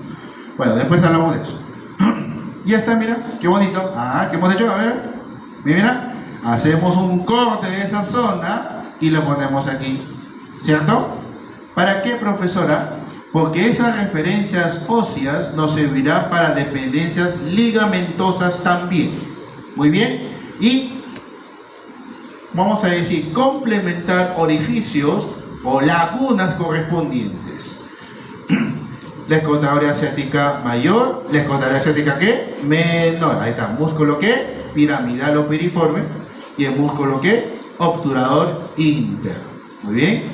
Bueno, después hablamos de eso. Ya está, mira, qué bonito. ¿Qué hemos hecho? A ver, mira, hacemos un corte de esa zona y lo ponemos aquí, ¿cierto? ¿Para qué, profesora? Porque esas referencias óseas nos servirán para dependencias ligamentosas también. Muy bien. Y vamos a decir, complementar orificios o lagunas correspondientes. La escotadura ciática mayor, la escotadura ciática ¿qué? Menor. Ahí está, músculo ¿qué? Piramidal o piriforme. Y el músculo ¿qué? Obturador interno. Muy bien.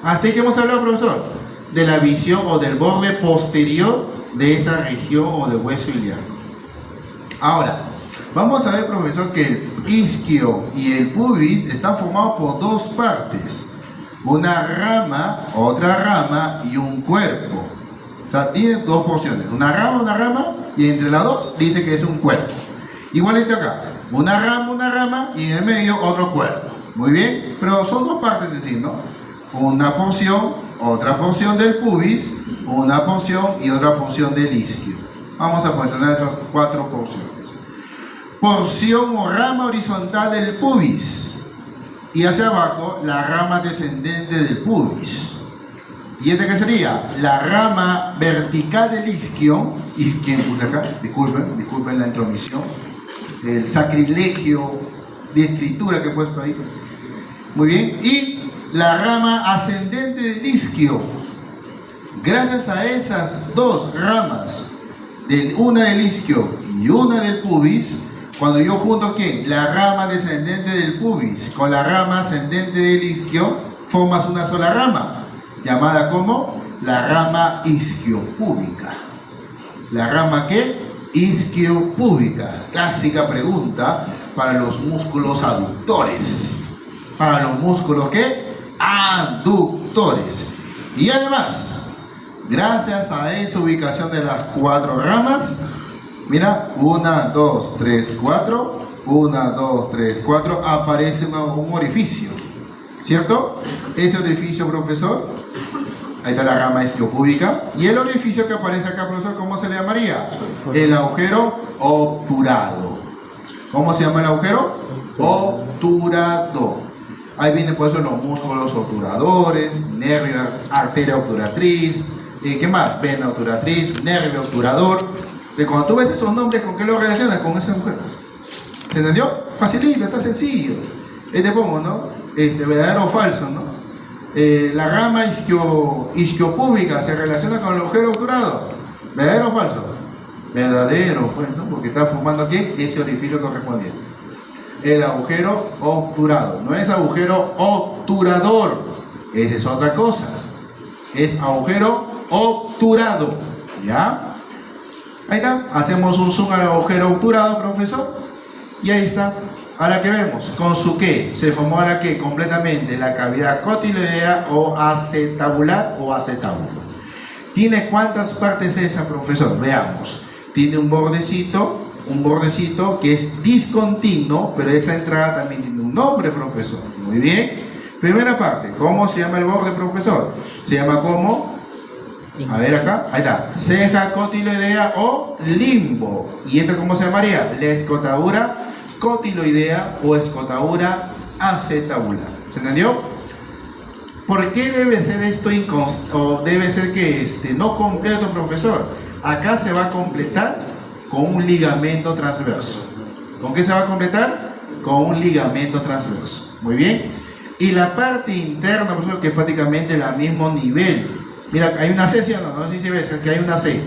¿Hasta ahí qué hemos hablado, profesor? De la visión o del borde posterior de esa región o de hueso ilíaco. Ahora, vamos a ver, profesor, que el isquio y el pubis están formados por 2 partes. Una rama, otra rama y un cuerpo. O sea, tiene dos porciones, una rama, y entre las dos dice que es un cuerpo. Igualito acá, una rama, y en el medio otro cuerpo. Muy bien, pero son dos partes en sí, ¿no? Una porción, otra porción del pubis, una porción y otra porción del isquio. Vamos a posicionar esas cuatro porciones. Porción o rama horizontal del pubis, y hacia abajo la rama descendente del pubis. ¿Y este qué sería? La rama vertical del isquio. ¿Y quién puse acá? Disculpen la intromisión, el sacrilegio de escritura que he puesto ahí. Muy bien. Y la rama ascendente del isquio. Gracias a esas dos ramas, una del isquio y una del pubis, cuando yo junto ¿qué? La rama descendente del pubis con la rama ascendente del isquio, formas una sola rama, llamada como la rama isquiopúbica. ¿La rama qué? Isquiopúbica. Clásica pregunta para los músculos aductores. Para los músculos ¿qué? Aductores. Y además, gracias a esa ubicación de las cuatro ramas, mira, 1, 2, 3, 4, 1, 2, 3, 4, aparece un orificio, ¿cierto? Ese orificio, profesor, ahí está la rama isquiopúbica, y el orificio que aparece acá, profesor, ¿cómo se le llamaría? El agujero obturado. ¿Cómo se llama el agujero? Obturado. Ahí vienen por eso los músculos obturadores, nervio, arteria obturatriz, ¿qué más? Vena obturatriz, nervio obturador. Que cuando tú ves esos nombres, ¿con qué lo relacionas? Con ese agujero. ¿Se entendió? Facilito, está sencillo. Te pongo, ¿no? Verdadero o falso, ¿no? La rama isquiopúbica se relaciona con el agujero obturado. ¿Verdadero o falso? Verdadero, pues, ¿no? Porque está formando aquí ese orificio correspondiente. El agujero obturado. No es agujero obturador. Esa es otra cosa. Es agujero obturado. ¿Ya? Ahí está. Hacemos un zoom al agujero obturado, profesor. Y ahí está. Ahora que vemos, ¿con su qué? Se formó ahora que completamente la cavidad cotiloidea o acetabular o acetábulo. ¿Tiene cuántas partes esa, profesor? Veamos. Tiene un bordecito que es discontinuo, pero esa entrada también tiene un nombre, profesor. Muy bien. Primera parte, ¿cómo se llama el borde, profesor? Se llama como, a ver acá, ahí está, ceja cotiloidea o limbo. ¿Y esto cómo se llamaría? La escotadura cotiloidea o escotadura acetabular. ¿Se entendió? ¿Por qué debe ser esto o debe ser que no completo, profesor? Acá se va a completar con un ligamento transverso. ¿Con qué se va a completar? Con un ligamento transverso. Muy bien. Y la parte interna, profesor, que es prácticamente el mismo nivel. Mira, hay una C, ¿sí o no? No sé si se ve, es que hay una C.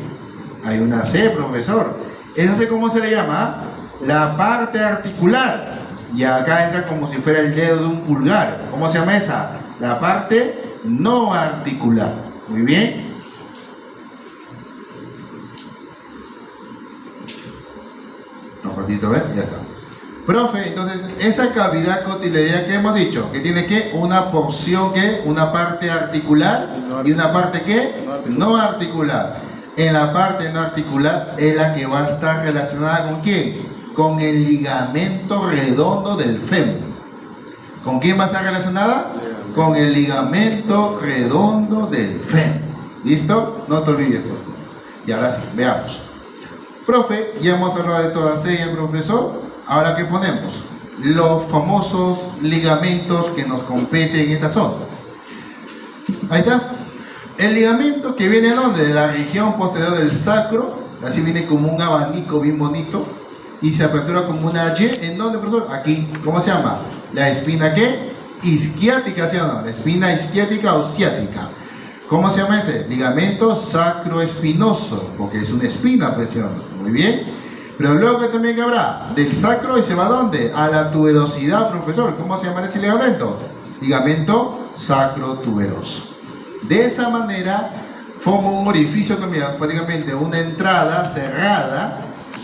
Hay una C, profesor. ¿Esa C cómo se le llama? La parte articular. Y acá entra como si fuera el dedo de un pulgar. ¿Cómo se llama esa? La parte no articular. Muy bien. Un ratito, ¿ves? Ya está. Profe, entonces, esa cavidad cotiloidea que hemos dicho, que tiene que una porción que, una parte articular y una parte que no articular. En la parte no articular es la que va a estar relacionada con ¿quién? Con el ligamento redondo del fémur. ¿Con quién va a estar relacionada? Con el ligamento redondo del fémur. ¿Listo? No te olvides, pues. Y ahora sí, veamos. Profe, ya hemos hablado de todas ellas, profesor. Ahora, ¿qué ponemos? Los famosos ligamentos que nos competen en esta zona. Ahí está. El ligamento que viene ¿de dónde? De la región posterior del sacro. Así viene como un abanico bien bonito. Y se apertura como una Y. ¿En dónde, profesor? Aquí. ¿Cómo se llama? La espina ¿qué? Isquiática, ¿sí o no? La espina isquiática o ciática. ¿Cómo se llama ese? Ligamento sacroespinoso. Porque es una espina, pues, ¿sí o no? Muy bien. Pero luego que también habrá del sacro y se va ¿a dónde? A la tuberosidad, profesor. ¿Cómo se llama ese ligamento? Ligamento sacrotuberoso. De esa manera forma un orificio también, prácticamente una entrada cerrada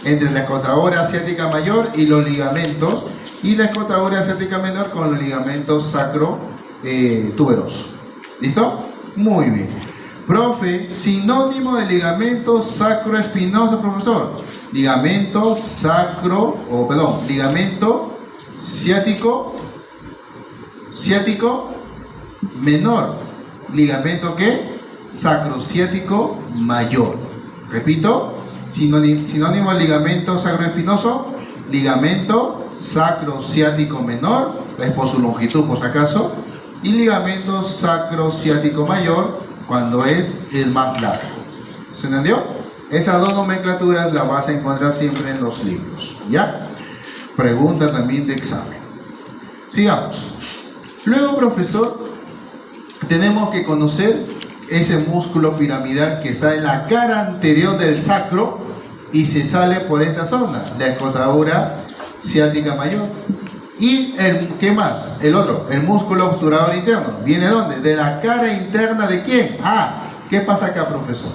entre la escotadura asiática mayor y los ligamentos, y la escotadura asiática menor con los ligamentos sacro tuberosos. ¿Listo? Muy bien. Profe, sinónimo de ligamento sacroespinoso, profesor. Ligamento ligamento ciático menor. ¿Ligamento qué? Sacrociático mayor. Repito, sinónimo de ligamento sacroespinoso, ligamento sacrociático menor, es por su longitud por si acaso, y ligamento sacrociático mayor cuando es el más largo. ¿Se entendió? Esas dos nomenclaturas las vas a encontrar siempre en los libros. ¿Ya? Pregunta también de examen. Sigamos. Luego, profesor, tenemos que conocer ese músculo piramidal que está en la cara anterior del sacro y se sale por esta zona, la escotadura ciática mayor. Y ¿qué más? El otro, el músculo obturador interno. ¿Viene de dónde? De la cara interna de quién. ¿Qué pasa acá, profesor?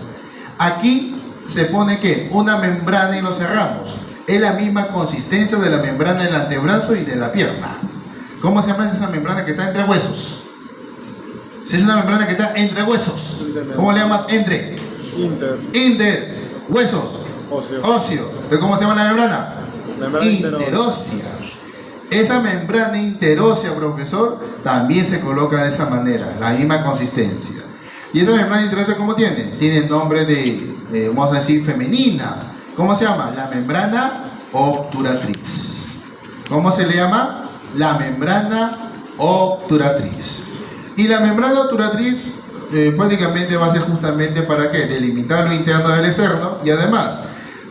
Aquí se pone ¿qué? Una membrana y lo cerramos. Es la misma consistencia de la membrana del antebrazo y de la pierna. ¿Cómo se llama esa membrana que está entre huesos? Si es una membrana que está entre huesos, ¿cómo le llamas? Inter. Huesos. Óseo. ¿Pero cómo se llama la membrana? Interósea. Esa membrana interósea, profesor, también se coloca de esa manera, la misma consistencia. ¿Y esa membrana interósea cómo tiene? Tiene nombre de, vamos a decir, femenina. ¿Cómo se llama? La membrana obturatriz. ¿Cómo se le llama? La membrana obturatriz. Y la membrana obturatriz prácticamente va a ser justamente para ¿qué? Delimitar lo interno del externo y además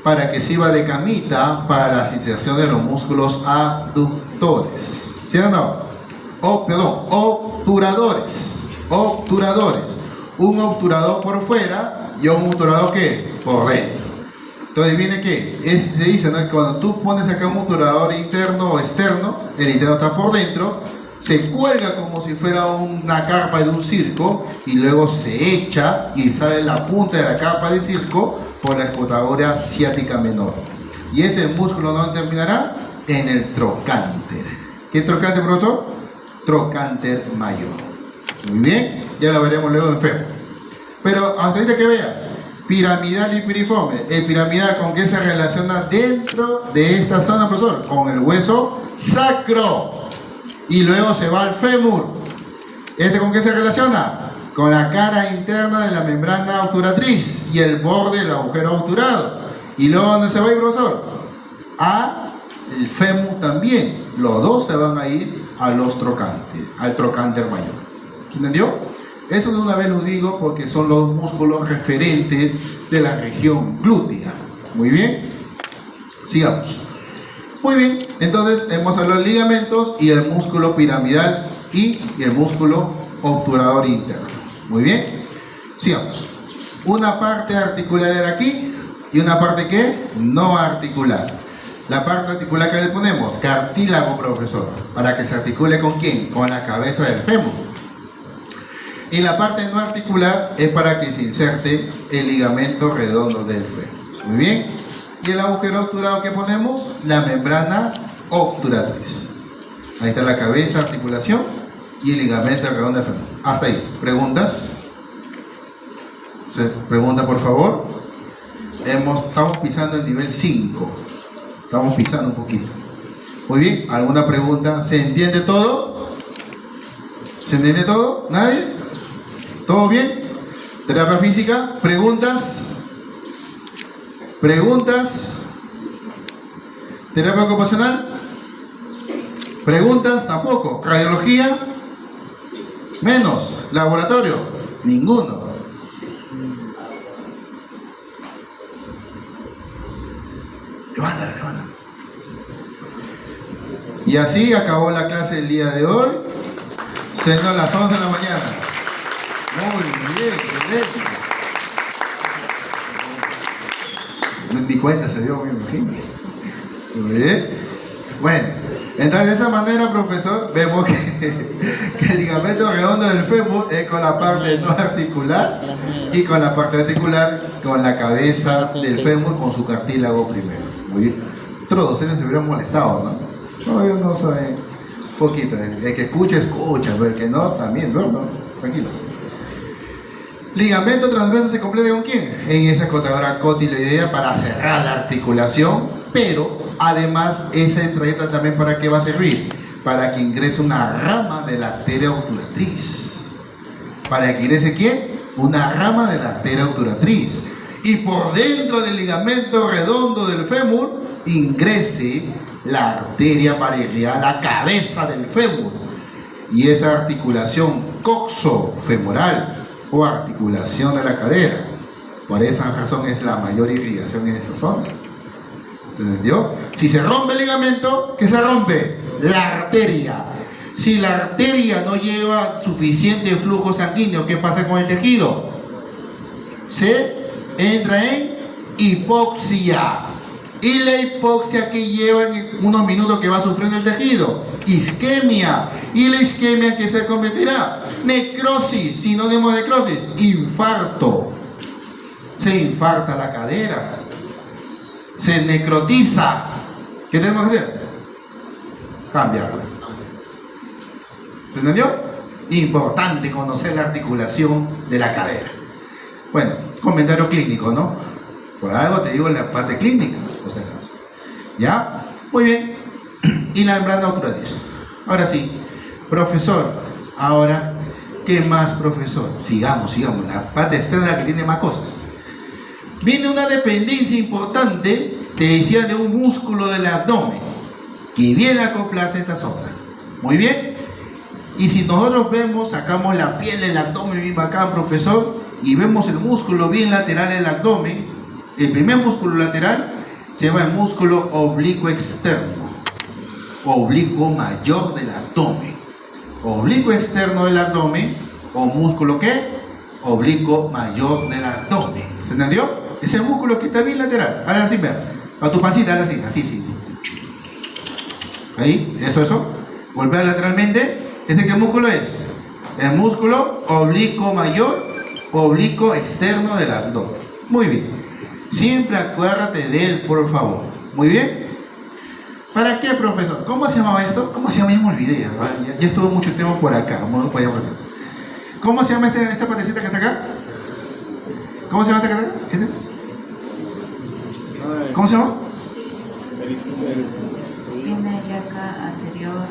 para que sirva de camita para la sensación de los músculos abductores. ¿Sí o no? Obturadores. Un obturador por fuera y un obturador ¿qué? Por dentro. Entonces viene ¿qué? Se dice, ¿no? Que cuando tú pones acá un obturador interno o externo, el interno está por dentro, se cuelga como si fuera una carpa de un circo y luego se echa y sale la punta de la carpa de circo por la escotadura ciática menor. Y ese músculo ¿dónde terminará? En el trocánter. ¿Qué trocánter, profesor? Trocánter mayor. Muy bien, ya lo veremos luego en fémur. Pero hasta ahorita que veas, piramidal y piriforme. El piramidal, ¿con qué se relaciona dentro de esta zona, profesor? Con el hueso sacro. Y luego se va al fémur. ¿Este con qué se relaciona? Con la cara interna de la membrana obturatriz y el borde del agujero obturado. ¿Y luego dónde se va a ir, profesor? A el fémur también. Los dos se van a ir a los trocantes, al trocánter mayor. ¿Se entendió? Eso de una vez lo digo porque son los músculos referentes de la región glútea. Muy bien. Sigamos. Muy bien, entonces hemos hablado de ligamentos y el músculo piramidal y el músculo obturador interno. Muy bien, sigamos. Una parte articular era aquí y una parte ¿qué? No articular. La parte articular que le ponemos, cartílago, profesor, para que se articule ¿con quién? Con la cabeza del fémur. Y la parte no articular es para que se inserte el ligamento redondo del fémur. Muy bien. Y el agujero obturado que ponemos, la membrana obturatriz. Ahí está la cabeza, articulación y el ligamento redondo del fémur. Hasta ahí. ¿Preguntas? ¿Se pregunta, por favor? Estamos pisando el nivel 5. Estamos pisando un poquito. Muy bien. ¿Alguna pregunta? ¿Se entiende todo? ¿Se entiende todo? ¿Nadie? ¿Todo bien? ¿Terapia física? ¿Preguntas? ¿Preguntas? ¿Terapia ocupacional? ¿Preguntas? Tampoco. ¿Radiología? Menos. ¿Laboratorio? Ninguno. Levanta. Y así acabó la clase del día de hoy. Siendo las 11 de la mañana. Muy bien, excelente. Ni cuenta se dio, me imagino. Muy bien. Bueno, entonces de esa manera, profesor, vemos que el ligamento redondo del fémur es con la parte no articular y con la parte articular con la cabeza del fémur con su cartílago primero. Muy bien. Otros docentes se hubieran molestado, ¿no? No, ellos no saben. Poquito. El que escucha, pero el que no, también, ¿no? Tranquilo. Ligamento transverso se completa ¿con quién? En esa cortadora cotiloidea para cerrar la articulación, pero además esa entrañeta también ¿para qué va a servir? Para que ingrese una rama de la arteria obturatriz. ¿Para que ingrese quién? Una rama de la arteria obturatriz. Y por dentro del ligamento redondo del fémur ingrese la arteria parietal, la cabeza del fémur. Y esa articulación coxofemoral o articulación de la cadera. Por esa razón es la mayor irrigación en esa zona. ¿Se entendió? Si se rompe el ligamento, ¿qué se rompe? La arteria. Si la arteria no lleva suficiente flujo sanguíneo, ¿qué pasa con el tejido? Se entra en hipoxia. Y la hipoxia que lleva en unos minutos que va sufriendo el tejido, isquemia. Y la isquemia que se convertirá, necrosis, sinónimo de necrosis, infarto. Se infarta la cadera, se necrotiza. ¿Qué tenemos que hacer? Cambiarla. ¿Se entendió? Importante conocer la articulación de la cadera. Bueno, comentario clínico, ¿no? Por algo te digo la parte clínica, o sea, ¿ya? Muy bien. Y la membrana obturatriz. Ahora sí, profesor, ahora, ¿qué más, profesor? Sigamos, la parte externa es la que tiene más cosas. Viene una dependencia importante, te decía, de un músculo del abdomen, que viene a acoplarse a esta zona. Muy bien. Y si nosotros vemos, sacamos la piel del abdomen bien bacán, profesor, y vemos el músculo bien lateral del abdomen, el primer músculo lateral se llama el músculo oblicuo externo, oblicuo mayor del abdomen. Oblicuo externo del abdomen, o músculo ¿qué? Oblicuo mayor del abdomen. ¿Se entendió? Ese músculo que está bien lateral. Hazle así, vea. A tu pancita, hazle así, sí. Ahí, eso. Golpea lateralmente. ¿Ese qué músculo es? El músculo oblicuo mayor, oblicuo externo del abdomen. Muy bien. Siempre acuérdate de él, por favor. Muy bien. ¿Para qué, profesor? ¿Cómo se llamaba esto? ¿Cómo se llama? Ya me olvidé. Ya estuvo mucho tiempo por acá. ¿Cómo se llama esta partecita que está acá? ¿Cómo se llama esta que está acá? ¿Cómo se llama? Tiene yaca anterior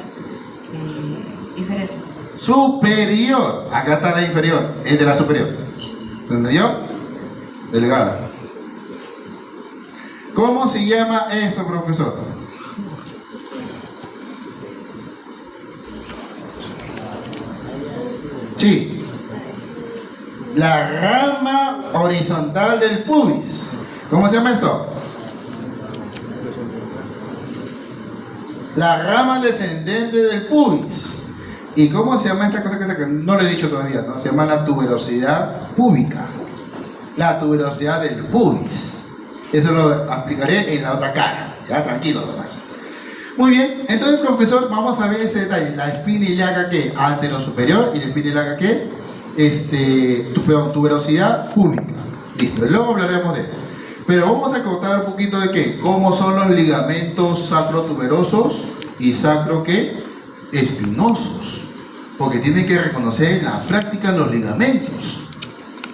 inferior. Superior. Acá está la inferior. Es de la superior. ¿Se entendió? Delgada. ¿Cómo se llama esto, profesor? Sí. La rama horizontal del pubis. ¿Cómo se llama esto? La rama descendente del pubis. ¿Y cómo se llama esta cosa que está acá? No lo he dicho todavía, ¿no? Se llama la tuberosidad púbica. La tuberosidad del pubis. Eso lo explicaré en la otra cara. Ya, tranquilo, nomás. Muy bien, entonces, profesor, vamos a ver ese detalle. La espina ilíaca que antero superior y la espina ilíaca que tuberosidad púbica. Listo, luego hablaremos de esto. Pero vamos a contar un poquito de qué, cómo son los ligamentos sacrotuberosos y sacro ¿qué? Espinosos. Porque tienen que reconocer en la práctica los ligamentos.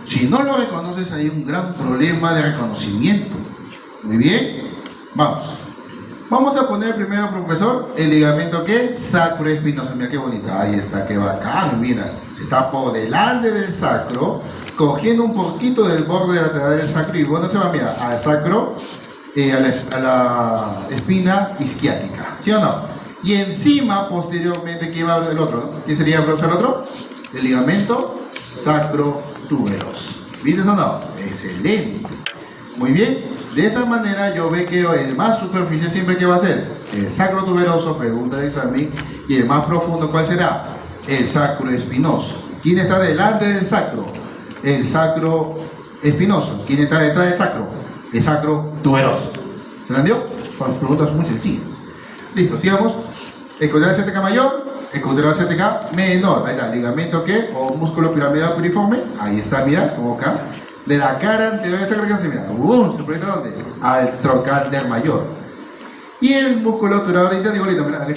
Si no lo reconoces, hay un gran problema de reconocimiento. Muy bien, vamos. Vamos a poner primero, profesor, el ligamento ¿qué? Sacroespinoso. Mira qué bonita, ahí está, qué bacán, mira. Está por delante del sacro, cogiendo un poquito del borde lateral del sacro. ¿Y bueno se va? Mira, al sacro, a la espina isquiática, ¿sí o no? Y encima, posteriormente, ¿qué va el otro? ¿Qué sería, profesor, el otro? El ligamento sacrotuberoso. ¿Viste o no? Excelente. Muy bien. De esa manera yo veo que el más superficial siempre ¿qué va a ser? El sacrotuberoso, pregunta de examen. Y el más profundo, ¿cuál será? El sacroespinoso. ¿Quién está delante del sacro? El sacroespinoso. ¿Quién está detrás del sacro? El sacrotuberoso. ¿Se entendió? Son preguntas muy sencillas. Listo, sigamos. El condral CTK mayor, el condral CTK menor. Ahí está, ligamento ¿qué? O músculo piramidal piriforme. Ahí está, mira, como acá. De la cara anterior de esa carga se mira. ¿Se proyecta dónde? Al trocander mayor. Y el músculo obturador interno, igualito, mira,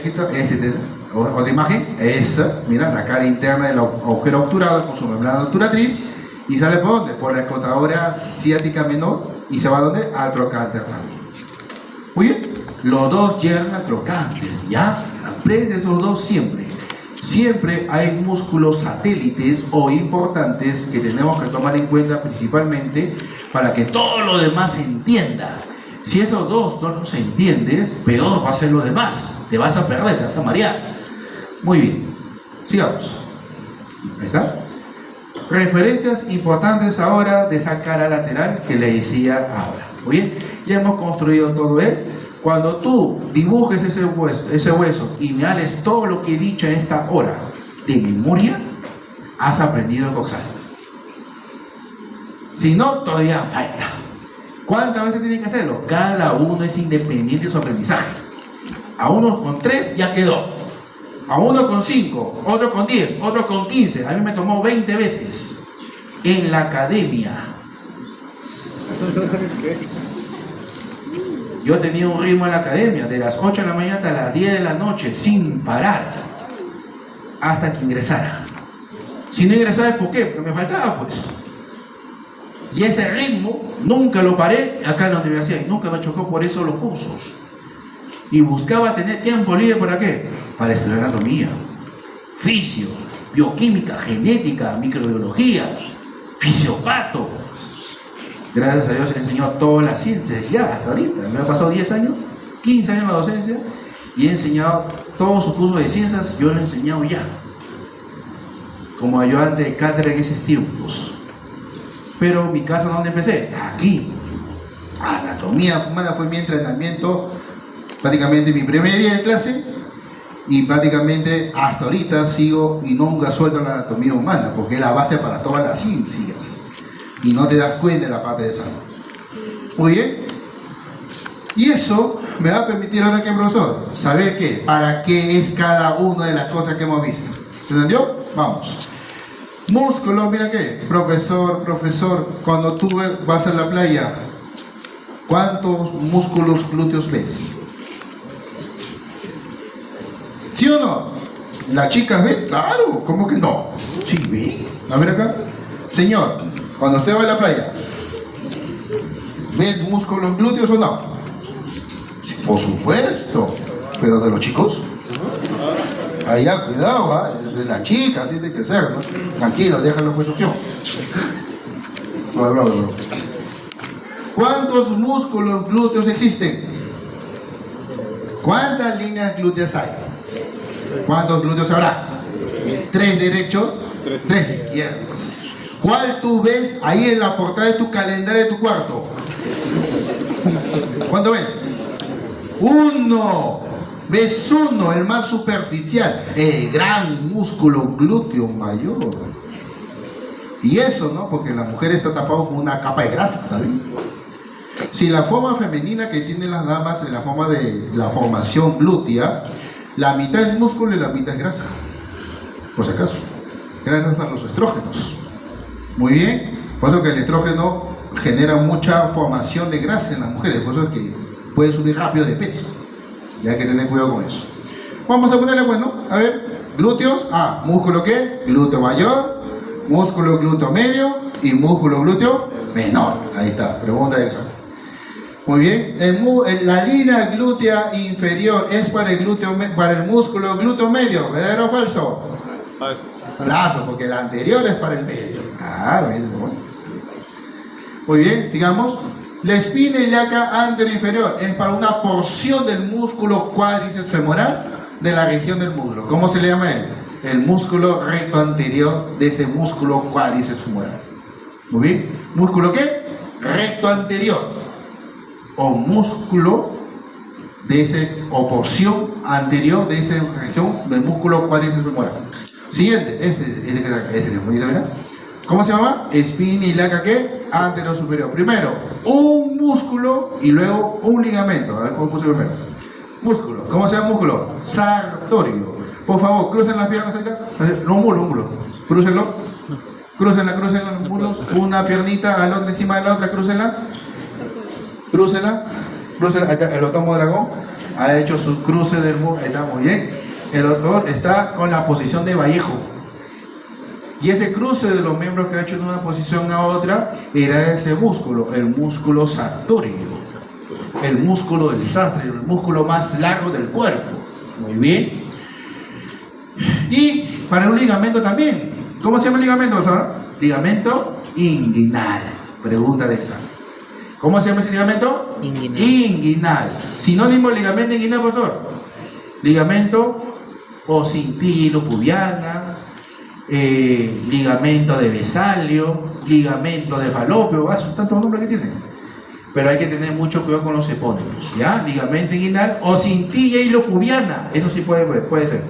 otra imagen, esa, mira, la cara interna del agujero obturado con su membrana obturatriz. ¿Y sale por dónde? Por la escotadora ciática menor y se va a dónde? Al trocánter también. Muy bien, los dos llegan al trocánter, ¿ya? Aprende esos dos siempre. Siempre hay músculos satélites o importantes que tenemos que tomar en cuenta principalmente para que todo lo demás se entienda. Si esos dos no los entiendes, peor va a ser lo demás. Te vas a perder, te vas a marear. Muy bien, sigamos. Ahí está. Referencias importantes ahora de esa cara lateral que le decía ahora. Muy bien, ya hemos construido todo él. Cuando tú dibujes ese hueso y me hables todo lo que he dicho en esta hora de memoria, has aprendido a coxar. Si no, todavía falta. ¿Cuántas veces tienen que hacerlo? Cada uno es independiente de su aprendizaje. A uno con 3 ya quedó. A uno con 5, otro con 10, otro con 15. A mí me tomó 20 veces en la academia. Yo tenía un ritmo en la academia, de las 8 de la mañana hasta las 10 de la noche, sin parar, hasta que ingresara. Si no ingresaba es ¿por qué? Porque me faltaba, pues. Y ese ritmo nunca lo paré acá en la universidad, y nunca me chocó por eso los cursos. Y buscaba tener tiempo libre ¿para qué? Para estudiar anatomía, fisio, bioquímica, genética, microbiología, fisiopato. Gracias a Dios se enseñó todas las ciencias ya hasta ahorita. Me ha pasado 10 años, 15 años en la docencia y he enseñado todos sus cursos de ciencias, yo lo he enseñado ya. Como ayudante de cátedra en esos tiempos. Pero mi casa, ¿dónde empecé? Aquí. Anatomía humana fue mi entrenamiento, prácticamente mi primer día de clase y prácticamente hasta ahorita sigo y nunca suelto la anatomía humana porque es la base para todas las ciencias. Y no te das cuenta de la parte de salud. Muy bien. Y eso me va a permitir ahora que, profesor, saber qué, para qué es cada una de las cosas que hemos visto. ¿Se entendió? Vamos. Músculo, mira qué. Profesor, cuando tú vas a la playa, ¿cuántos músculos glúteos ves? ¿Sí o no? ¿Las chicas ven? Claro, ¿cómo que no? Sí, ve. A ver acá. Señor, cuando usted va a la playa, ¿ves músculos glúteos o no? Sí, por supuesto. Pero de los chicos, allá cuidado, ¿va? Es de la chica, tiene que ser, ¿no? Tranquilo, déjalo por su opción. No. ¿Cuántos músculos glúteos existen? ¿Cuántas líneas glúteas hay? ¿Cuántos glúteos habrá? 3 derechos, 3 izquierdos. ¿Cuál tú ves ahí en la portada de tu calendario de tu cuarto? ¿Cuánto ves? 1. Ves 1, el más superficial, el gran músculo glúteo mayor. Y eso, ¿no? Porque la mujer está tapada con una capa de grasa, ¿sabes? Si la forma femenina que tienen las damas, en la forma de la formación glútea, la mitad es músculo y la mitad es grasa. Por si acaso. Gracias a los estrógenos. Muy bien, por eso que el estrógeno genera mucha formación de grasa en las mujeres, por eso es que puede subir rápido de peso. Y hay que tener cuidado con eso. Vamos a ponerle, bueno, a ver, glúteos, músculo ¿qué? Glúteo mayor, músculo glúteo medio y músculo glúteo menor. Ahí está, pregunta de examen. Muy bien, la línea glútea inferior es para el músculo glúteo medio, ¿verdadero o falso? Falso, porque la anterior es para el medio. Bueno. Muy bien, sigamos. La espina ilíaca anterior inferior es para una porción del músculo cuádriceps femoral de la región del muslo. ¿Cómo se le llama él? El músculo recto anterior de ese músculo cuádriceps femoral. Muy bien. ¿Músculo qué? Recto anterior. O músculo de ese, o porción anterior de esa región del músculo cuádriceps femoral. Siguiente, ¿verdad? ¿Cómo se llama? Espina ilíaca, ¿qué? Anterior superior. Primero, un músculo y luego un ligamento. A ver, ¿cómo puse primero? Músculo. ¿Cómo se llama músculo? Sartorio. Por favor, crucen las piernas acá. No, un mulo. Crúcenlo. Crúcenla los mulos. Una piernita a la otra encima de la otra, crúcenla. Ahí está, el otomo dragón ha hecho su cruce del mulo. Ahí está, muy bien. El otro está con la posición de Vallejo. Y ese cruce de los miembros que ha hecho de una posición a otra era ese músculo, el músculo sartorio, el músculo del sastre, el músculo más largo del cuerpo. Muy bien. Y para un ligamento también. ¿Cómo se llama el ligamento, profesor? Ligamento inguinal. Pregunta de examen. ¿Cómo se llama ese ligamento? Inguinal. Inguinal. Sinónimo de ligamento inguinal, profesor. Ligamento o cintilla ilopubiana, ligamento de Vesalio, ligamento de Falopio, son tantos nombres que tienen. Pero hay que tener mucho cuidado con los epónimos, ¿ya? Ligamento inguinal o cintilla ilopubiana, eso sí puede ser.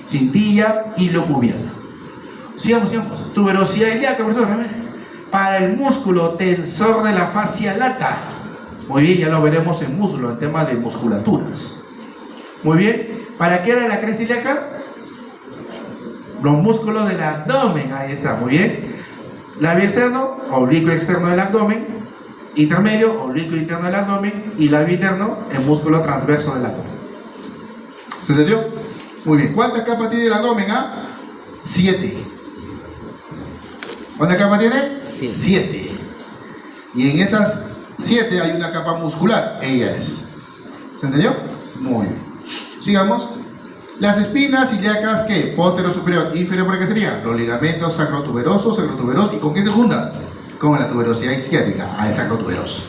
Cintilla ilopubiana. Sigamos. Tuberosidad ilíaca, profesor, para el músculo tensor de la fascia lata. Muy bien, ya lo veremos en muslo, en tema de musculaturas. Muy bien, ¿para qué era la cresta ilíaca? Los músculos del abdomen, ahí está, muy bien. Labio externo, oblicuo externo del abdomen, intermedio, oblicuo interno del abdomen, y labio interno, el músculo transverso del abdomen. ¿Se entendió? Muy bien. ¿Cuántas capas tiene el abdomen? 7. ¿Cuántas capas tiene? 7. Y en esas 7 hay una capa muscular, ella es. ¿Se entendió? Muy bien. Sigamos. Las espinas ilíacas, ¿qué? Póstero superior, inferior, ¿para qué serían? Los ligamentos sacrotuberosos, ¿y con qué se juntan? Con la tuberosidad isquiática, el sacrotuberoso.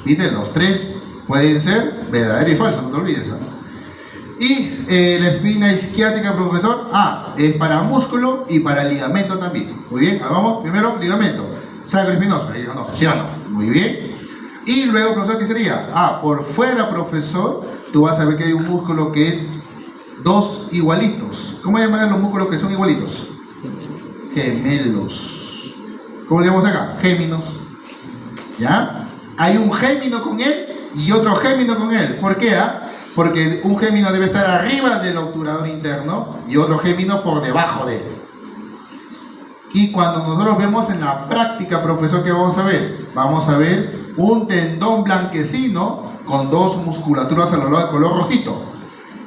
¿Viste? Los 3 pueden ser verdadero y falso, no te olvides. Y la espina isquiática, profesor, es para músculo y para ligamento también. Muy bien, vamos, primero ligamento, sacroespinoso, ¿sí o no? Muy bien. Y luego, profesor, ¿qué sería? Por fuera, profesor, tú vas a ver que hay un músculo que es 2 igualitos. ¿Cómo llaman los músculos que son igualitos? Gemelos. ¿Cómo le llamamos acá? Géminos. ¿Ya? Hay un gémino con él y otro gémino con él. ¿Por qué? Porque un gémino debe estar arriba del obturador interno y otro gémino por debajo de él. Y cuando nosotros vemos en la práctica, profesor, ¿qué vamos a ver? Vamos a ver un tendón blanquecino con 2 musculaturas a lo largo de color rojito.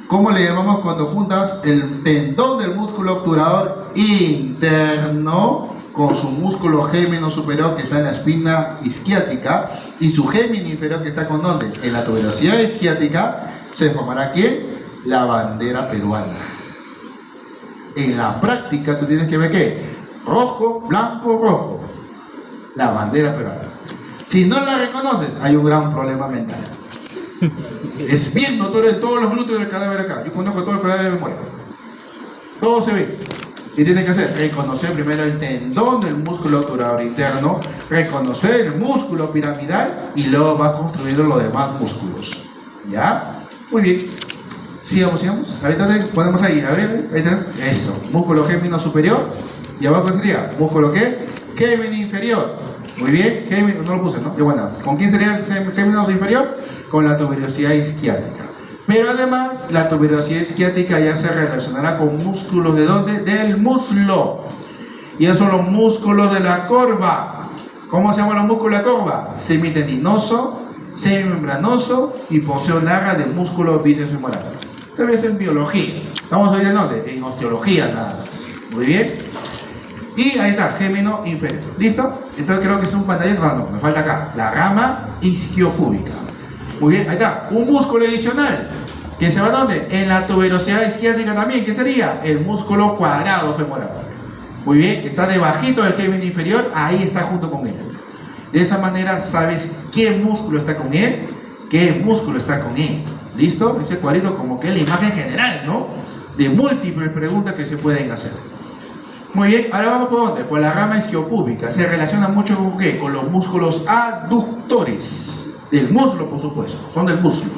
¿Cómo le llamamos cuando juntas el tendón del músculo obturador interno con su músculo gémino superior que está en la espina isquiática y su gémino inferior que está con ¿dónde? En la tuberosidad isquiática? Se formará ¿qué? La bandera peruana. En la práctica tú tienes que ver ¿qué? Rojo, blanco, rojo. La bandera peruana. Si no la reconoces, hay un gran problema mental. Es bien notorio en todos los glúteos del cadáver acá. Yo conozco todo el cadáver de memoria. Todo se ve. ¿Qué tienes que hacer? Reconocer primero el tendón del músculo obturador interno, reconocer el músculo piramidal y luego vas construyendo los demás músculos. ¿Ya? Muy bien. Sigamos. Ahorita ponemos ahí. A ver, ahí está. Eso. Músculo gémino superior. Y abajo sería músculo ¿qué? Gémino inferior. Muy bien. Gémino, no lo puse, ¿no? Y bueno, ¿con quién sería el gémino inferior? Con la tuberosidad isquiática. Pero además, la tuberosidad isquiática ya se relacionará con músculos ¿de dónde? Del muslo. Y esos son los músculos de la corva. ¿Cómo se llaman los músculos de la corva? Semitendinoso, semimembranoso y poseo larga de músculo bíceps femoral. Esto es en biología. Vamos a ir en dónde? En osteología nada más. Muy bien. Y ahí está, gémino inferior. ¿Listo? Entonces creo que es un pantallazo. No, me falta acá. La rama isquiopúbica. Muy bien, ahí está. Un músculo adicional. ¿Que se va dónde? En la tuberosidad isquiática también. ¿Qué sería? El músculo cuadrado femoral. Muy bien, está debajito del gémino inferior. Ahí está junto con él. De esa manera sabes qué músculo está con él, qué músculo está con él. ¿Listo? Ese cuadrito como que es la imagen general, ¿no? De múltiples preguntas que se pueden hacer. Muy bien, ahora vamos por dónde? Por la rama isquiopúbica. Se relaciona mucho con ¿qué? Con los músculos aductores. Del muslo, por supuesto. Son del muslo.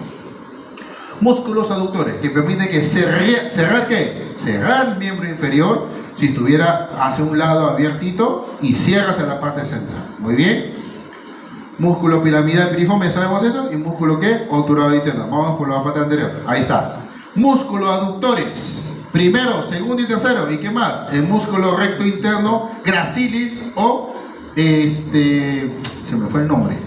Músculos aductores que permiten que cerrar ¿qué? Cerrar el miembro inferior si estuviera hacia un lado abiertito y cierras en la parte central. Muy bien. Músculo piramidal piriforme, ¿sabemos eso? Y músculo ¿qué? Obturador interno. Vamos por la parte anterior. Ahí está. Músculos aductores. Primero, segundo y tercero. ¿Y qué más? El músculo recto interno, gracilis o se me fue el nombre.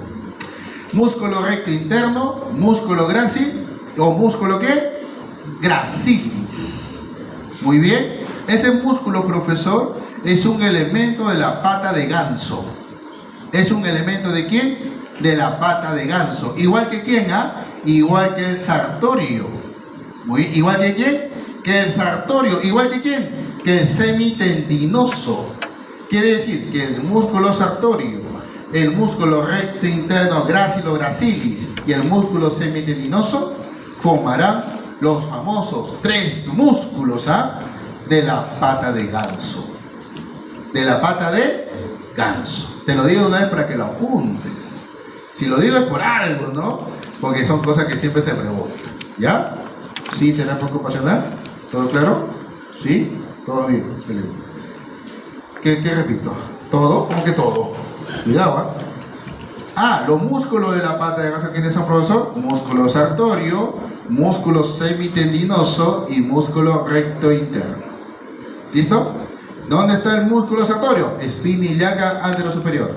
Músculo recto interno, músculo grácil o músculo ¿qué? Gracilis. Muy bien. Ese músculo, profesor, es un elemento de la pata de ganso. ¿Es un elemento de quién? De la pata de ganso. ¿Igual que quién? Igual que el sartorio. ¿Igual que quién? Que el sartorio. ¿Igual que quién? Que el semitendinoso. Quiere decir que el músculo sartorio, el músculo recto interno gracilo gracilis y el músculo semitendinoso formarán los famosos 3 músculos de la pata de ganso. De la pata de ganso. Te lo digo una vez para que lo apuntes. Si lo digo es por algo, ¿no? Porque son cosas que siempre se preguntan. ¿Ya? ¿Sí tenés preocupación? ¿Todo claro? ¿Sí? ¿Todo bien? Excelente. ¿Qué repito? ¿Todo? ¿Cómo que todo? Cuidado, los músculos de la pata de ganso, ¿quiénes son, profesor? Músculo sartorio, músculo semitendinoso y músculo recto interno. ¿Listo? ¿Dónde está el músculo sartorio? Espina ilíaca anterosuperior.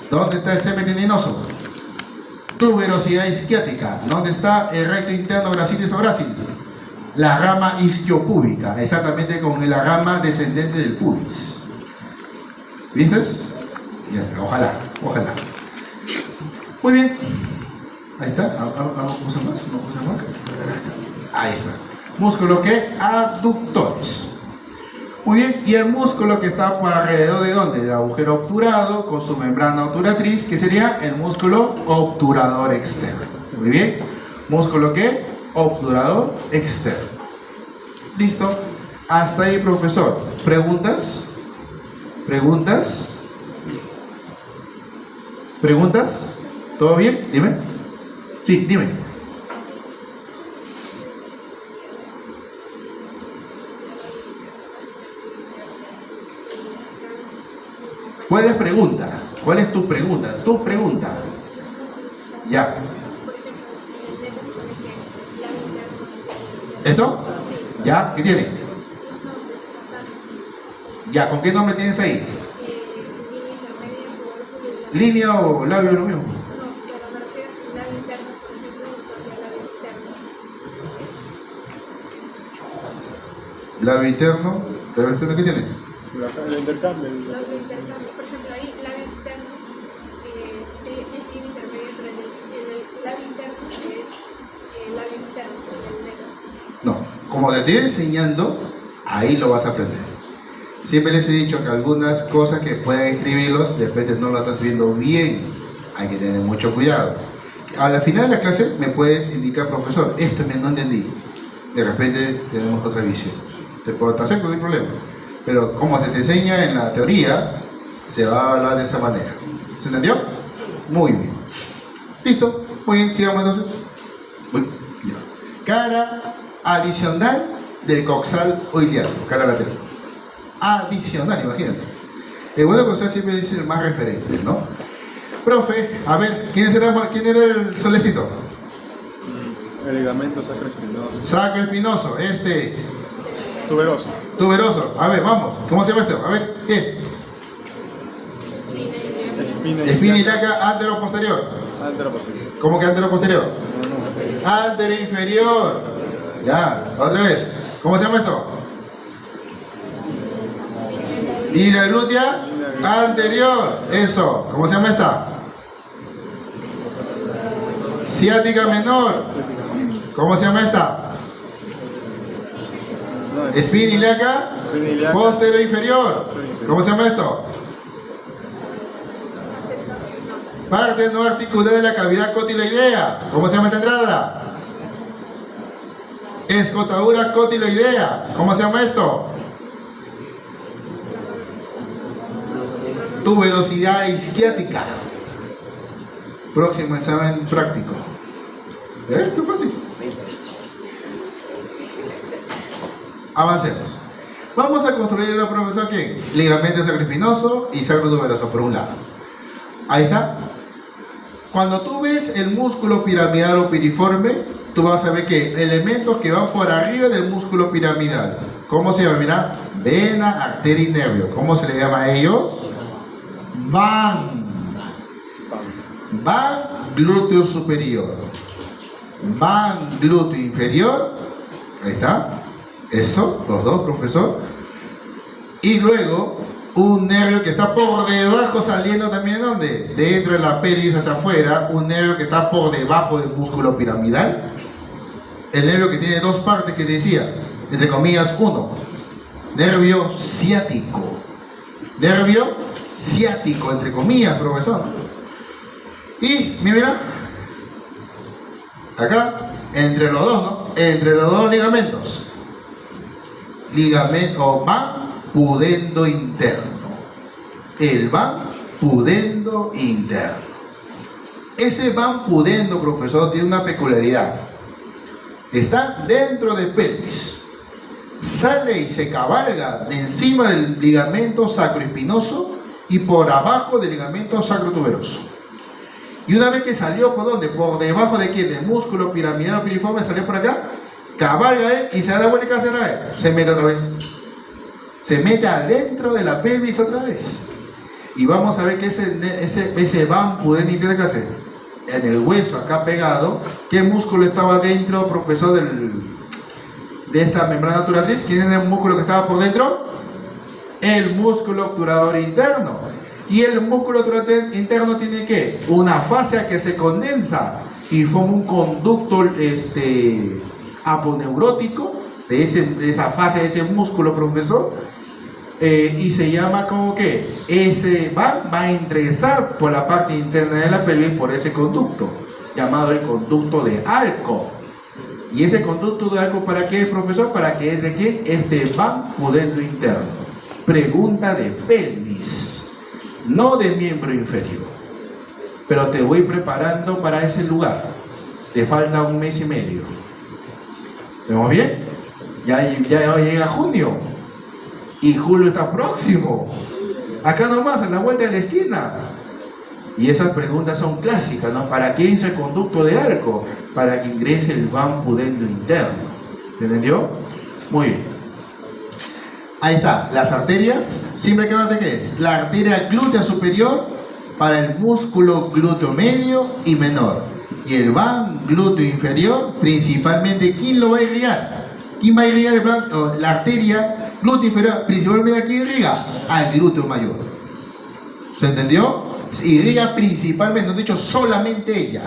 ¿Dónde está el semitendinoso? Tuberosidad isquiática. ¿Dónde está el recto interno gracilis o gracilis? La rama isquiopúbica, exactamente con la rama descendente del pubis. ¿Viste? Ya está, ojalá. Muy bien. Ahí está. ¿Usa más? Ahí está. Músculo que aductores. Muy bien. Y el músculo que está por alrededor de ¿dónde? Del agujero obturado con su membrana obturatriz, que sería el músculo obturador externo. Muy bien. Músculo que obturador externo. Listo. Hasta ahí, profesor. ¿Preguntas? ¿Preguntas? ¿Todo bien? Dime. Sí, dime. ¿Cuál es pregunta? ¿Cuál es tu pregunta? Tu pregunta. Ya. ¿Esto? ¿Ya? ¿Qué tiene? Ya, ¿con qué nombre tienes ahí? ¿Línea o labio lo mismo? Labio interno, ¿pero este qué tiene? El intercambio. Por ejemplo, ahí labio externo, sí, es línea intermedia, pero el labio interno es labio externo, el negro. No, como te estoy enseñando, ahí lo vas a aprender. Siempre les he dicho que algunas cosas que puedan escribirlos, de repente no lo estás viendo bien. Hay que tener mucho cuidado. A la final de la clase me puedes indicar, profesor, esto no entendí. De repente tenemos otra visión. Te puedo pasar con un problema. Pero como te enseña en la teoría, se va a hablar de esa manera. ¿Se entendió? Muy bien. ¿Listo? Muy bien, sigamos entonces. Uy, ya. Cara adicional del coxal o iliaco. Cara lateral. Adicional, imagínate. El bueno coxal siempre es el más referente, ¿no? Profe, a ver, ¿quién era el solecito? El ligamento sacroespinoso. Sacroespinoso, Tuberoso. tuberoso. A ver, vamos, ¿cómo se llama esto? A ver, ¿qué es? Espina ilíaca antero-posterior. Anteroposterior. ¿Cómo que antero-posterior? No. Antero-inferior. Ya, otra vez. ¿Cómo se llama esto? Línea glútea anterior. Eso. ¿Cómo se llama esta? Ciática menor. ¿Cómo se llama esta? No, Espina ilíaca posterior inferior. ¿Cómo se llama esto? Parte no articulada de la cavidad cotiloidea. ¿Cómo se llama esta entrada? Escotadura cotiloidea. ¿Cómo se llama esto? Tuberosidad isquiática. Próximo examen práctico. Esto es fácil. Avancemos. Vamos a construir la profesor ¿quién? Ligamento sacroespinoso y sacrotuberoso por un lado. Ahí está. Cuando tú ves el músculo piramidal o piriforme, tú vas a ver que elementos que van por arriba del músculo piramidal. ¿Cómo se llama? Mira, vena, arteria y nervio. ¿Cómo se le llama a ellos? Van glúteo superior. Van glúteo inferior. Ahí está. Eso, los dos, profesor. Y luego un nervio que está por debajo, saliendo también, ¿dónde? Dentro de la pelvis hacia afuera, un nervio que está por debajo del músculo piramidal. El nervio que tiene dos partes, que decía, entre comillas, uno, nervio ciático. Nervio ciático, entre comillas, profesor. Y, mira, acá, entre los dos, ¿no? Entre los dos ligamentos. Ligamento van pudendo interno. El van pudendo interno. Ese van pudendo, profesor, tiene una peculiaridad. Está dentro de pelvis. Sale y se cabalga de encima del ligamento sacroespinoso y por abajo del ligamento sacrotuberoso. Y una vez que salió, ¿por dónde? Por debajo de quién, del músculo piramidal piriforme, salió por acá, cabalga él y se da la vuelta y ¿qué hace él? Se mete otra vez. Se mete adentro de la pelvis otra vez. Y vamos a ver que ese van pudendo interno que hace en el hueso acá pegado. ¿Qué músculo estaba dentro, profesor, de esta membrana obturatriz? ¿Quién es el músculo que estaba por dentro? El músculo obturador interno. Y el músculo obturador interno tiene ¿qué? Una fascia que se condensa y forma un conducto aponeurótico de esa fascia, de ese músculo, profesor. Y se llama como que ese va a ingresar por la parte interna de la pelvis por ese conducto llamado el conducto de Alco. Y ese conducto de Alco, ¿para qué, profesor? Para que entre ¿quién? Este van pudendo interno. Pregunta de pelvis, no de miembro inferior. Pero te voy preparando para ese lugar. Te falta 1 mes y medio. ¿Vemos bien? Ya llega junio. Y julio está próximo. Acá nomás, a la vuelta de la esquina. Y esas preguntas son clásicas, ¿no? ¿Para qué es el conducto de Alco? Para que ingrese el van pudendo interno. ¿Se entendió? Muy bien. Ahí está. Las arterias, siempre que de qué es. La arteria glútea superior para el músculo glúteo medio y menor. Y el van glúteo inferior, principalmente, ¿quién lo va a irrigar? ¿Quién va a irrigar el van? La arteria glúteo inferior, principalmente, ¿a quién irriga? Al glúteo mayor. ¿Se entendió? Irriga principalmente, no he dicho solamente ella.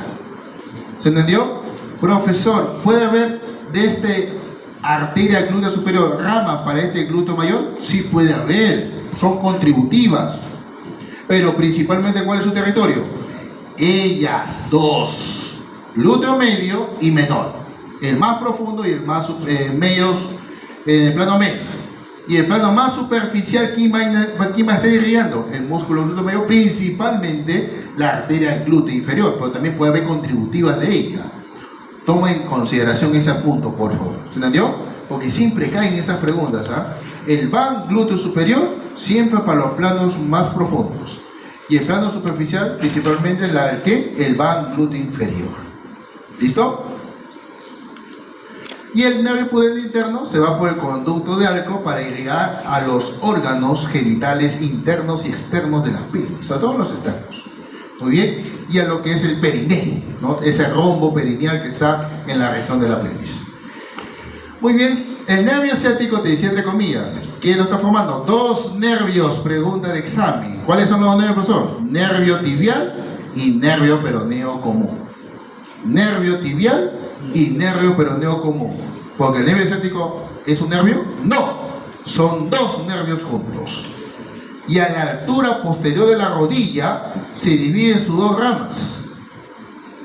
¿Se entendió? Profesor, ¿puede haber de este arteria glútea superior ramas para este glúteo mayor? Sí puede haber, son contributivas. Pero principalmente, ¿cuál es su territorio? Ellas dos, glúteo medio y menor. El más profundo y el más medio, en el plano medio. Y el plano más superficial, ¿quién va a estar irrigando? El músculo glúteo medio, principalmente la arteria glútea inferior, pero también puede haber contributivas de ella. Toma en consideración ese punto, por favor. ¿Se entendió? Porque siempre caen esas preguntas. El van glúteo superior, siempre para los planos más profundos. Y el plano superficial, principalmente el van glúteo inferior. ¿Listo? Y el nervio pudendo interno se va por el conducto de Alco para irrigar a los órganos genitales internos y externos de la pelvis, a todos los externos. Muy bien, y a lo que es el perineo, ¿no? Ese rombo perineal que está en la región de la pelvis. Muy bien, el nervio ciático, te decía entre comillas, ¿quién lo está formando? Dos nervios, pregunta de examen. ¿Cuáles son los nervios, profesor? Nervio tibial y nervio peroneo común. Nervio tibial y nervio peroneo común. Porque el nervio ciático es un nervio, no, son dos nervios juntos. Y a la altura posterior de la rodilla se dividen sus dos ramas,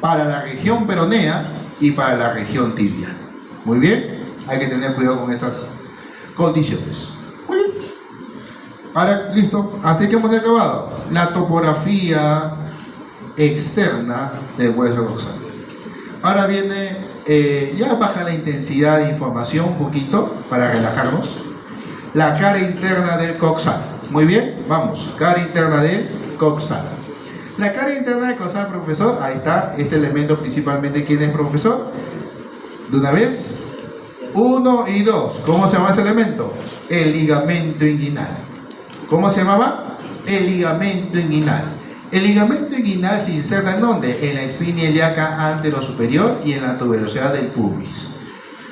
para la región peronea y para la región tibia. Muy bien, hay que tener cuidado con esas condiciones. Muy bien. Ahora, listo, hasta que hemos acabado la topografía externa del hueso dorsal. Ahora viene, ya baja la intensidad de información un poquito para relajarnos. La cara interna del coxal. Muy bien, vamos, cara interna del coxal. La cara interna del coxal, profesor, ahí está, este elemento principalmente, ¿quién es, profesor? De una vez, 1 y 2. ¿Cómo se llama ese elemento? El ligamento inguinal. ¿Cómo se llamaba? El ligamento inguinal. El ligamento inguinal se inserta ¿en dónde? En la espina ilíaca anterosuperior y en la tuberosidad del pubis.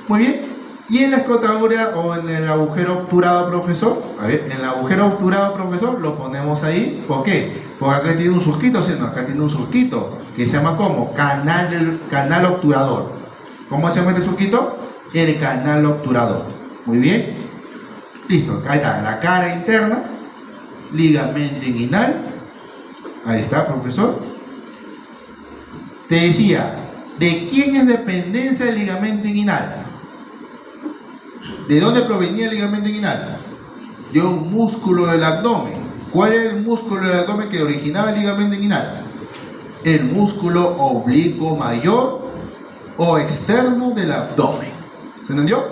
Muy bien. Y en la escotadura o en el agujero obturado, profesor, a ver, en el agujero obturado, profesor, lo ponemos ahí. ¿Por qué? Porque acá tiene un surquito, ¿sí? No, acá tiene un surquito, que se llama ¿cómo? Canal obturador. ¿Cómo se llama este surquito? El canal obturador. Muy bien. Listo, ahí está, la cara interna, ligamento inguinal. Ahí está, profesor. Te decía, ¿de quién es dependencia el ligamento inguinal? ¿De dónde provenía el ligamento inguinal? De un músculo del abdomen. ¿Cuál era el músculo del abdomen que originaba el ligamento inguinal? El músculo oblicuo mayor o externo del abdomen. ¿Se entendió?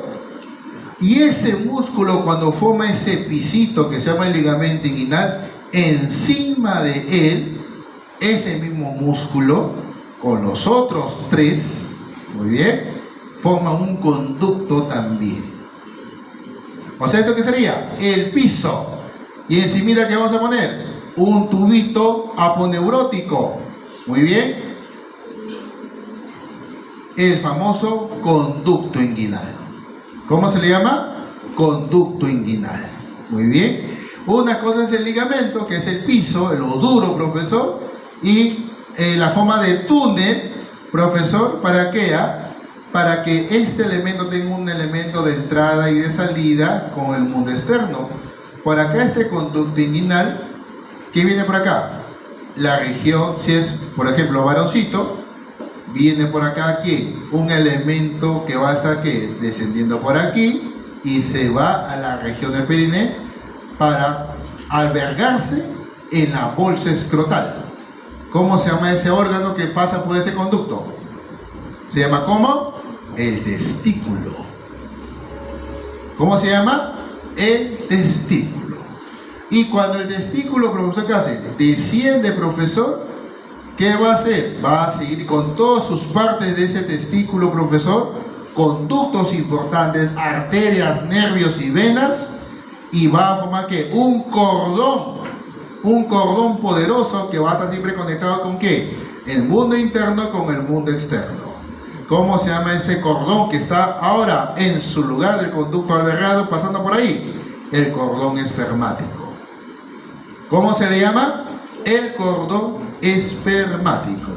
Y ese músculo, cuando forma ese pisito que se llama el ligamento inguinal, encima de él, ese mismo músculo, con los otros tres, muy bien, forman un conducto también. O sea, ¿esto qué sería? El piso. Y encima, ¿qué vamos a poner? Un tubito aponeurótico. Muy bien. El famoso conducto inguinal. ¿Cómo se le llama? Conducto inguinal. Muy bien. Una cosa es el ligamento, que es el piso, lo duro, profesor, y la forma de túnel, profesor, ¿para qué? Para que este elemento tenga un elemento de entrada y de salida con el mundo externo. Por acá este conducto inguinal, ¿qué viene por acá? La región, si es, por ejemplo, varoncito, viene por acá aquí, un elemento que va a estar ¿qué? Descendiendo por aquí y se va a la región del periné para albergarse en la bolsa escrotal. ¿Cómo se llama ese órgano que pasa por ese conducto? ¿Se llama cómo? El testículo. ¿Cómo se llama? El testículo. Y cuando el testículo, profesor, ¿qué hace? Desciende, profesor, ¿qué va a hacer? Va a seguir con todas sus partes de ese testículo, profesor, conductos importantes, arterias, nervios y venas, y va a formar ¿qué? Un cordón poderoso que va a estar siempre conectado ¿con qué? El mundo interno con el mundo externo. ¿Cómo se llama ese cordón que está ahora en su lugar del conducto albergado pasando por ahí? El cordón espermático. ¿Cómo se le llama? El cordón espermático.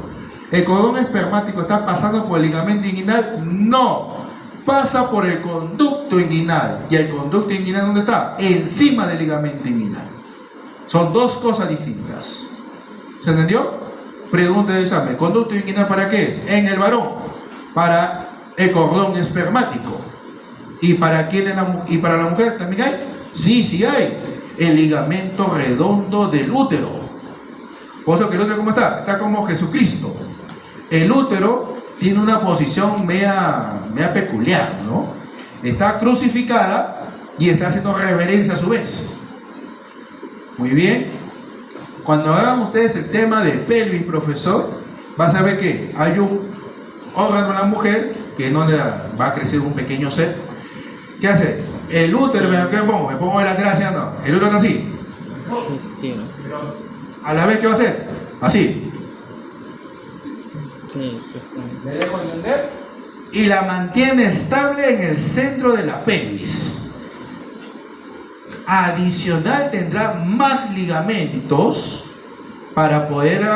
¿El cordón espermático está pasando por el ligamento inguinal? No. Pasa por el conducto inguinal. ¿Y el conducto inguinal dónde está? Encima del ligamento inguinal. Son dos cosas distintas. ¿Se entendió? Pregunta de examen. ¿Conducto inguinal para qué es? En el varón, para el cordón espermático. ¿Y para quién es y para la mujer también hay? Sí hay. El ligamento redondo del útero. Por eso que el útero, ¿cómo está? Está como Jesucristo. El útero tiene una posición media peculiar, ¿no? Está crucificada y está haciendo reverencia a su vez. Muy bien. Cuando hagan ustedes el tema de pelvis, profesor, vas a ver que hay un órgano en la mujer que no le va a crecer un pequeño ser. ¿Qué hace? El útero, ¿qué me pongo? Me pongo de lateral, ¿sí o no? El útero está así. Sí. A la vez, ¿qué va a hacer? Así. Sí. ¿Me dejo entender? Y la mantiene estable en el centro de la pelvis. Adicional, tendrá más ligamentos para poder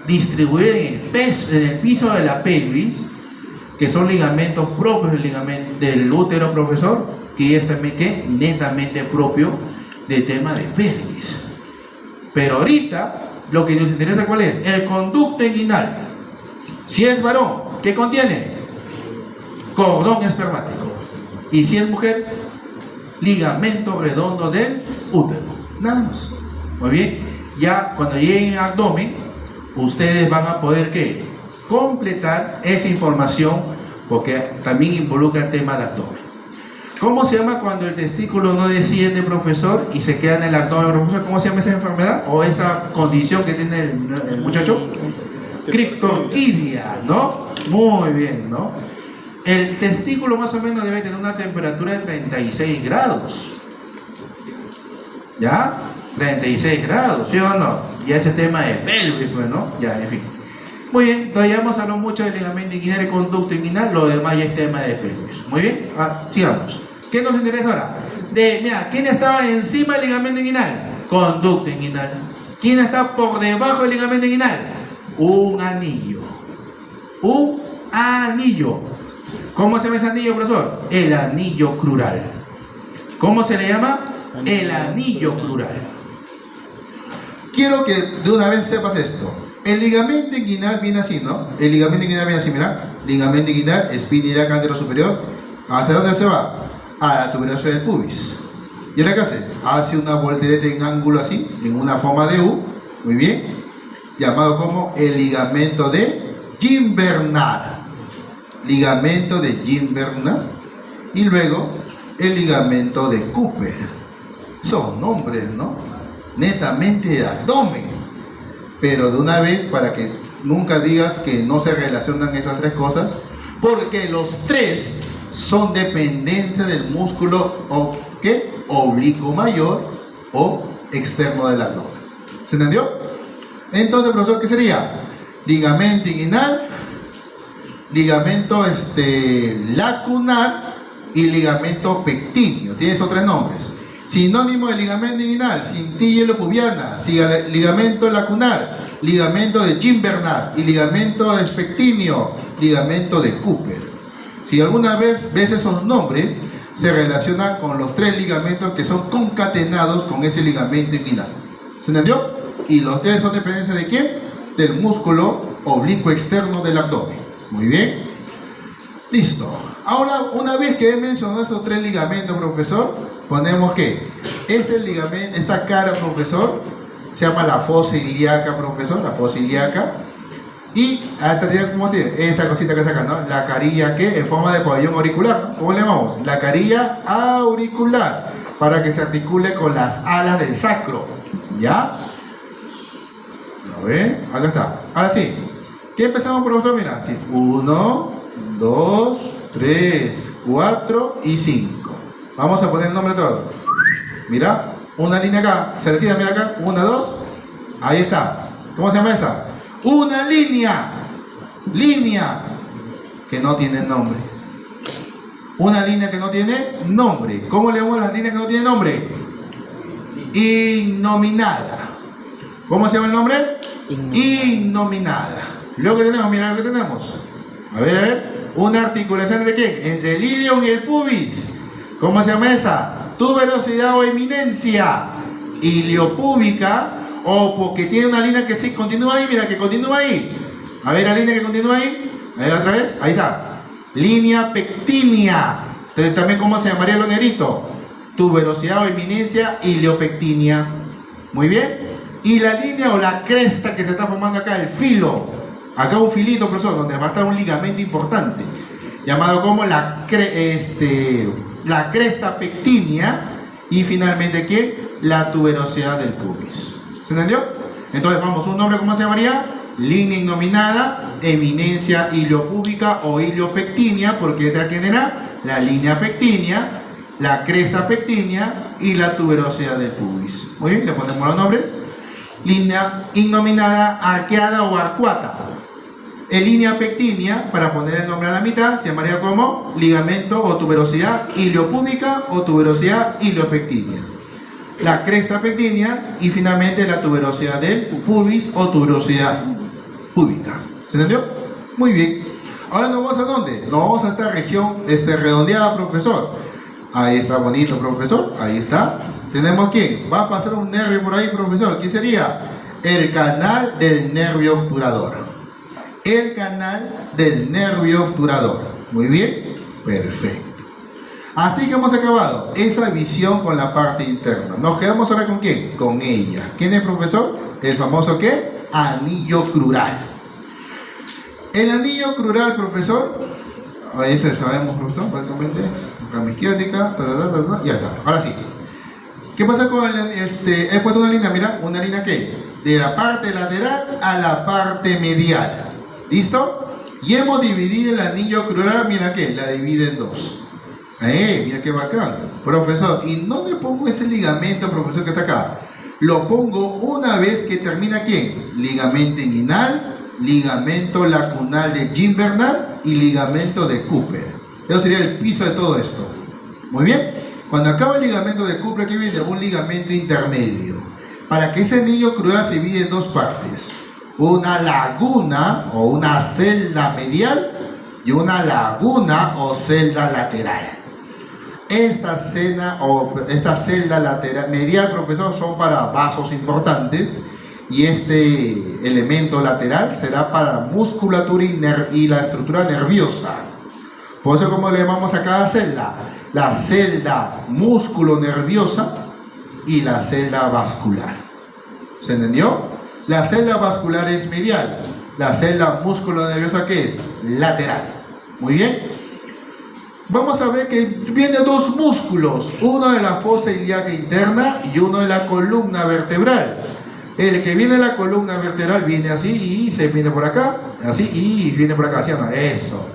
distribuir en el piso de la pelvis, que son ligamentos propios del útero, profesor, que es también que netamente propio del tema de pelvis. Pero ahorita lo que nos interesa, ¿cuál es? El conducto inguinal. Si es varón, ¿qué contiene? Cordón espermático. Y si es mujer, ligamento redondo del útero. Nada más. Muy bien. Ya cuando lleguen al abdomen, ustedes van a poder ¿qué? Completar esa información, porque también involucra el tema del abdomen. ¿Cómo se llama cuando el testículo no desciende, profesor, y se queda en el abdomen, profesor? ¿Cómo se llama esa enfermedad o esa condición que tiene el muchacho? Criptorquidia, ¿no? Muy bien, ¿no? El testículo más o menos debe tener una temperatura de 36 grados. ¿Ya? 36 grados, ¿sí o no? Ya ese tema de pelvis, pues, ¿no? Ya, en fin. Muy bien, todavía hemos hablado mucho del ligamento inguinal y conducto inguinal, lo demás ya es tema de pelvis. Muy bien, sigamos. ¿Qué nos interesa ahora? Mira, ¿quién estaba encima del ligamento inguinal? Conducto inguinal. ¿Quién está por debajo del ligamento inguinal? Un anillo. Un anillo. ¿Cómo se llama ese anillo, profesor? El anillo crural. ¿Cómo se le llama? El anillo crural. Quiero que de una vez sepas esto. El ligamento inguinal viene así, ¿no? El ligamento inguinal viene así, mira. Ligamento inguinal, espina ilíaca antero superior. ¿Hasta dónde se va? A la tuberosa del pubis. ¿Y ahora qué hace? Hace una voltereta en ángulo así, en una forma de U. Muy bien. Llamado como el ligamento de Gimbernard. Ligamento de Gimbernard. Y luego el ligamento de Cooper. Son nombres, ¿no? Netamente de abdomen. Pero de una vez, para que nunca digas que no se relacionan esas tres cosas, porque los tres son dependencia del músculo oblicuo mayor o externo del abdomen. ¿Se entendió? Entonces, profesor, ¿qué sería? Ligamento inguinal, ligamento lacunar y ligamento pectíneo. Tiene esos tres nombres. Sinónimo de ligamento inguinal, cintilla ileopubiana, ligamento lacunar, ligamento de Gimbernard y ligamento de pectíneo, ligamento de Cooper. Si alguna vez ves esos nombres, se relaciona con los tres ligamentos que son concatenados con ese ligamento inguinal. ¿Se entendió? Y los tres son dependencia de ¿quién? Del músculo oblicuo externo del abdomen. Muy bien. Listo. Ahora, una vez que he mencionado esos tres ligamentos, profesor, ponemos que este ligamento, esta cara, profesor, se llama la fosa ilíaca, profesor, la fosa ilíaca. Y ¿cómo se dice? Esta cosita que está acá, ¿no? La carilla que en forma de pabellón auricular, ¿no? ¿Cómo le llamamos? La carilla auricular, para que se articule con las alas del sacro. ¿Ya? A ver, acá está. Ahora sí. ¿Qué empezamos, profesor? Mira, 1, 2, 3, 4 y 5. Vamos a poner el nombre de todo. Mira, una línea acá, cerquita, mira acá, 1, 2. Ahí está. ¿Cómo se llama esa? Una línea que no tiene nombre. Una línea que no tiene nombre. ¿Cómo le llamamos a las líneas que no tienen nombre? Innominada. ¿Cómo se llama el nombre? Innominada. Luego que tenemos, mira lo que tenemos. A ver. Una articulación entre quién? Entre el ilion y el pubis. ¿Cómo se llama esa? Tuberosidad o eminencia iliopúbica, o porque tiene una línea que sí continúa ahí, mira que continúa ahí. A ver la línea que continúa ahí. A ver otra vez, ahí está. Línea pectínea. Entonces también, ¿cómo se llamaría lo negrito? Tuberosidad o eminencia iliopectínea. Muy bien. Y la línea o la cresta que se está formando acá, el filo. Acá un filito, profesor, donde va a estar un ligamento importante, llamado como la cresta pectínea. Y finalmente, ¿qué? La tuberosidad del pubis. ¿Se entendió? Entonces, vamos, un nombre, ¿cómo se llamaría? Línea innominada, eminencia iliopúbica o iliopectínea, porque esta quién era la línea pectínea, la cresta pectínea y la tuberosidad del pubis. Muy bien, le ponemos los nombres. Línea innominada, arqueada o arcuata. En línea pectínea, para poner el nombre a la mitad, se llamaría como ligamento o tuberosidad iliopúbica o tuberosidad iliopectínea. La cresta pectínea y finalmente la tuberosidad del pubis o tuberosidad púbica. ¿Se entendió? Muy bien. Ahora nos vamos a dónde? Nos vamos a esta región redondeada, profesor. Ahí está bonito, profesor. Ahí está. Tenemos que va a pasar un nervio por ahí, profesor. ¿Qué sería? El canal del nervio obturador. El canal del nervio obturador. Muy bien. Perfecto. Así que hemos acabado esa visión con la parte interna. Nos quedamos ahora con ¿quién? Con ella. ¿Quién es, profesor? El famoso ¿qué? Anillo crural. El anillo crural, profesor. Ahí se sabemos, profesor, prácticamente. Rama isquiótica. Ya está. Ahora sí. ¿Qué pasa con el, he puesto una línea, mira, una línea ¿qué? De la parte lateral a la parte medial. ¿Listo? Y hemos dividido el anillo crural, mira ¿qué? La divide en dos. Mira qué bacán. Profesor, ¿y dónde pongo ese ligamento, profesor, que está acá? Lo pongo una vez que termina ¿quién? Ligamento inguinal, ligamento lacunal de Gimbernat y ligamento de Cooper. Eso sería el piso de todo esto. Muy bien. Cuando acaba el ligamento de Cooper, aquí viene un ligamento intermedio. Para que ese anillo crural se divide en dos partes. Una laguna o una celda medial y una laguna o celda lateral. Esta celda lateral medial, profesor, son para vasos importantes, y este elemento lateral será para musculatura y la estructura nerviosa. Por eso, ¿cómo le llamamos a cada celda? La celda músculo-nerviosa y la celda vascular. ¿Se entendió? La celda vascular es medial. La celda músculo-nerviosa, ¿qué es? Lateral. Muy bien. Vamos a ver que vienen dos músculos, uno de la fosa ilíaca interna y uno de la columna vertebral. El que viene de la columna vertebral viene así y se viene por acá, así y viene por acá, ¿sí o no? Eso.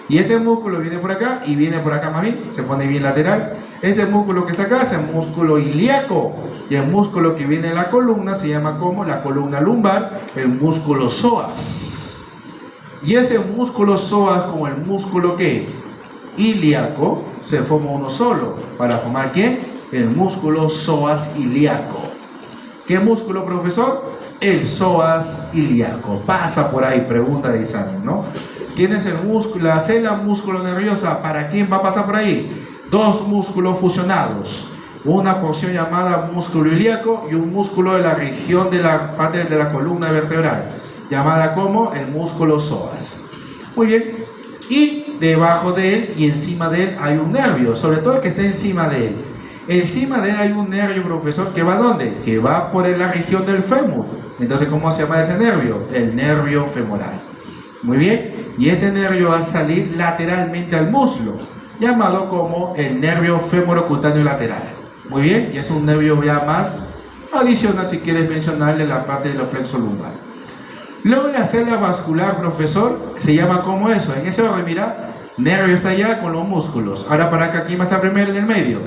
Y este músculo viene por acá y viene por acá más bien, se pone bien lateral. Este músculo que está acá es el músculo ilíaco, y el músculo que viene de la columna se llama como la columna lumbar, el músculo psoas. Y ese músculo psoas con el músculo que ilíaco se forma uno solo. ¿Para formar quién? El músculo psoas ilíaco. ¿Qué músculo, profesor? El psoas ilíaco. Pasa por ahí, pregunta de examen, ¿no? Tienes el músculo, la célula músculo nerviosa. ¿Para quién va a pasar por ahí? Dos músculos fusionados. Una porción llamada músculo ilíaco y un músculo de la región de la parte de la columna vertebral, llamada como el músculo psoas. Muy bien. Y debajo de él y encima de él hay un nervio, sobre todo el que está encima de él. Encima de él hay un nervio, profesor, que va ¿dónde? Que va por la región del fémur. Entonces, ¿cómo se llama ese nervio? El nervio femoral. Muy bien. Y este nervio va a salir lateralmente al muslo, llamado como el nervio femorocutáneo lateral. Muy bien. Y es un nervio ya más adicional, si quieres mencionarle, la parte de la flexo lumbar. Luego la célula vascular, profesor, se llama como eso. En ese orden, mira, nervio está allá con los músculos. Ahora para acá, ¿quién va a estar primero en el medio?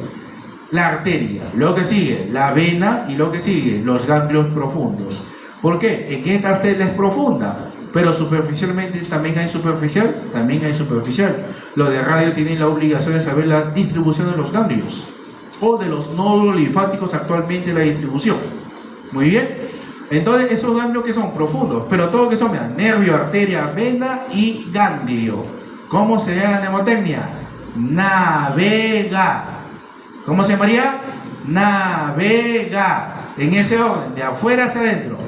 La arteria. Luego que sigue, la vena, y luego que sigue, los ganglios profundos. ¿Por qué? En esta célula es profunda, pero superficialmente también hay superficial. También hay superficial. Los de radio tienen la obligación de saber la distribución de los ganglios o de los nódulos linfáticos, actualmente la distribución. Muy bien. Entonces, esos ganglios que son profundos, pero todo que son, mira, nervio, arteria, vena y ganglio. ¿Cómo sería la mnemotecnia? Navega. ¿Cómo se llamaría? Navega. En ese orden, de afuera hacia adentro.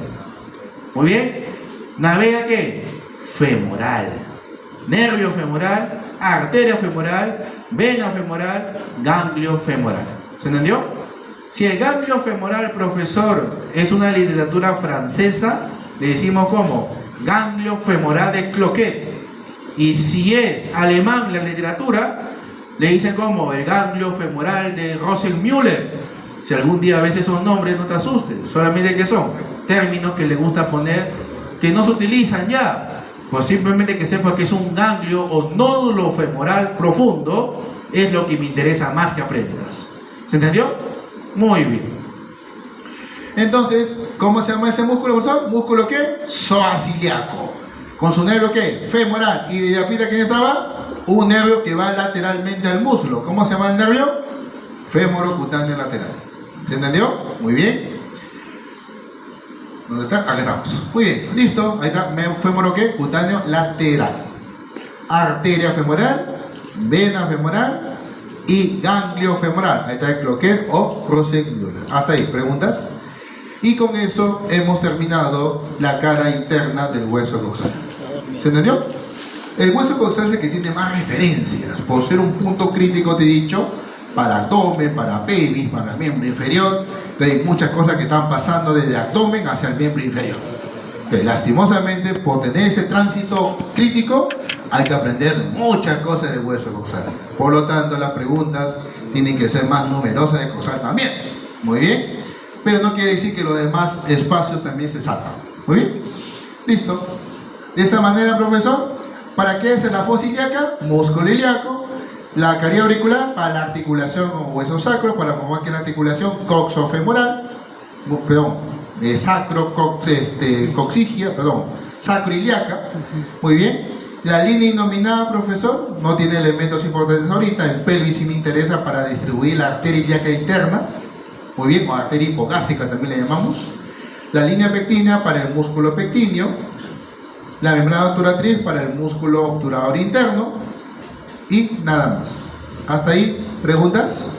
Muy bien. Navega, ¿qué? Femoral. Nervio femoral, arteria femoral, vena femoral, ganglio femoral. ¿Se entendió? Si el ganglio femoral, profesor, es una literatura francesa, le decimos como ganglio femoral de Cloquet. Y si es alemán la literatura, le dicen como el ganglio femoral de Rosenmüller. Si algún día a veces son nombres, no te asustes, solamente que son términos que le gusta poner, que no se utilizan ya, pues simplemente que sepa que es un ganglio o nódulo femoral profundo, es lo que me interesa más que aprendas. ¿Se entendió? Muy bien. Entonces, ¿cómo se llama ese músculo, profesor? ¿Músculo qué? Psoas ilíaco. ¿Con su nervio qué? Femoral. ¿Y de arriba quién estaba? Un nervio que va lateralmente al muslo. ¿Cómo se llama el nervio? Femorocutáneo lateral. ¿Se entendió? Muy bien. ¿Dónde está? Acá estamos. Muy bien, listo. Ahí está, fémoro ¿qué? Cutáneo lateral. Arteria femoral, vena femoral y ganglio femoral. Ahí está el Cloquet o Rosenmüller. Hasta ahí, ¿preguntas? Y con eso hemos terminado la cara interna del hueso coxal. ¿Se entendió? El hueso coxal es el que tiene más referencias, por ser un punto crítico, te he dicho, para abdomen, para pelvis, para miembro inferior. Entonces, hay muchas cosas que están pasando desde abdomen hacia el miembro inferior. Entonces, lastimosamente, por tener ese tránsito crítico, hay que aprender muchas cosas del hueso coxal. Por lo tanto, las preguntas tienen que ser más numerosas de coxal también. Muy bien. Pero no quiere decir que los demás espacios también se saltan. Muy bien. Listo. De esta manera, profesor, ¿para qué es la fosa ilíaca? Músculo ilíaco. La caría auricular para la articulación con hueso sacro, para formar que la articulación coxofemoral. sacrocoxigia, sacroiliaca. Muy bien. La línea innominada, profesor, no tiene elementos importantes ahorita. En pelvis sí me interesa para distribuir la arteria ilíaca interna. Muy bien, o arteria hipogástrica también le llamamos. La línea pectínea para el músculo pectíneo. La membrana obturatriz para el músculo obturador interno. Y nada más. Hasta ahí, ¿preguntas?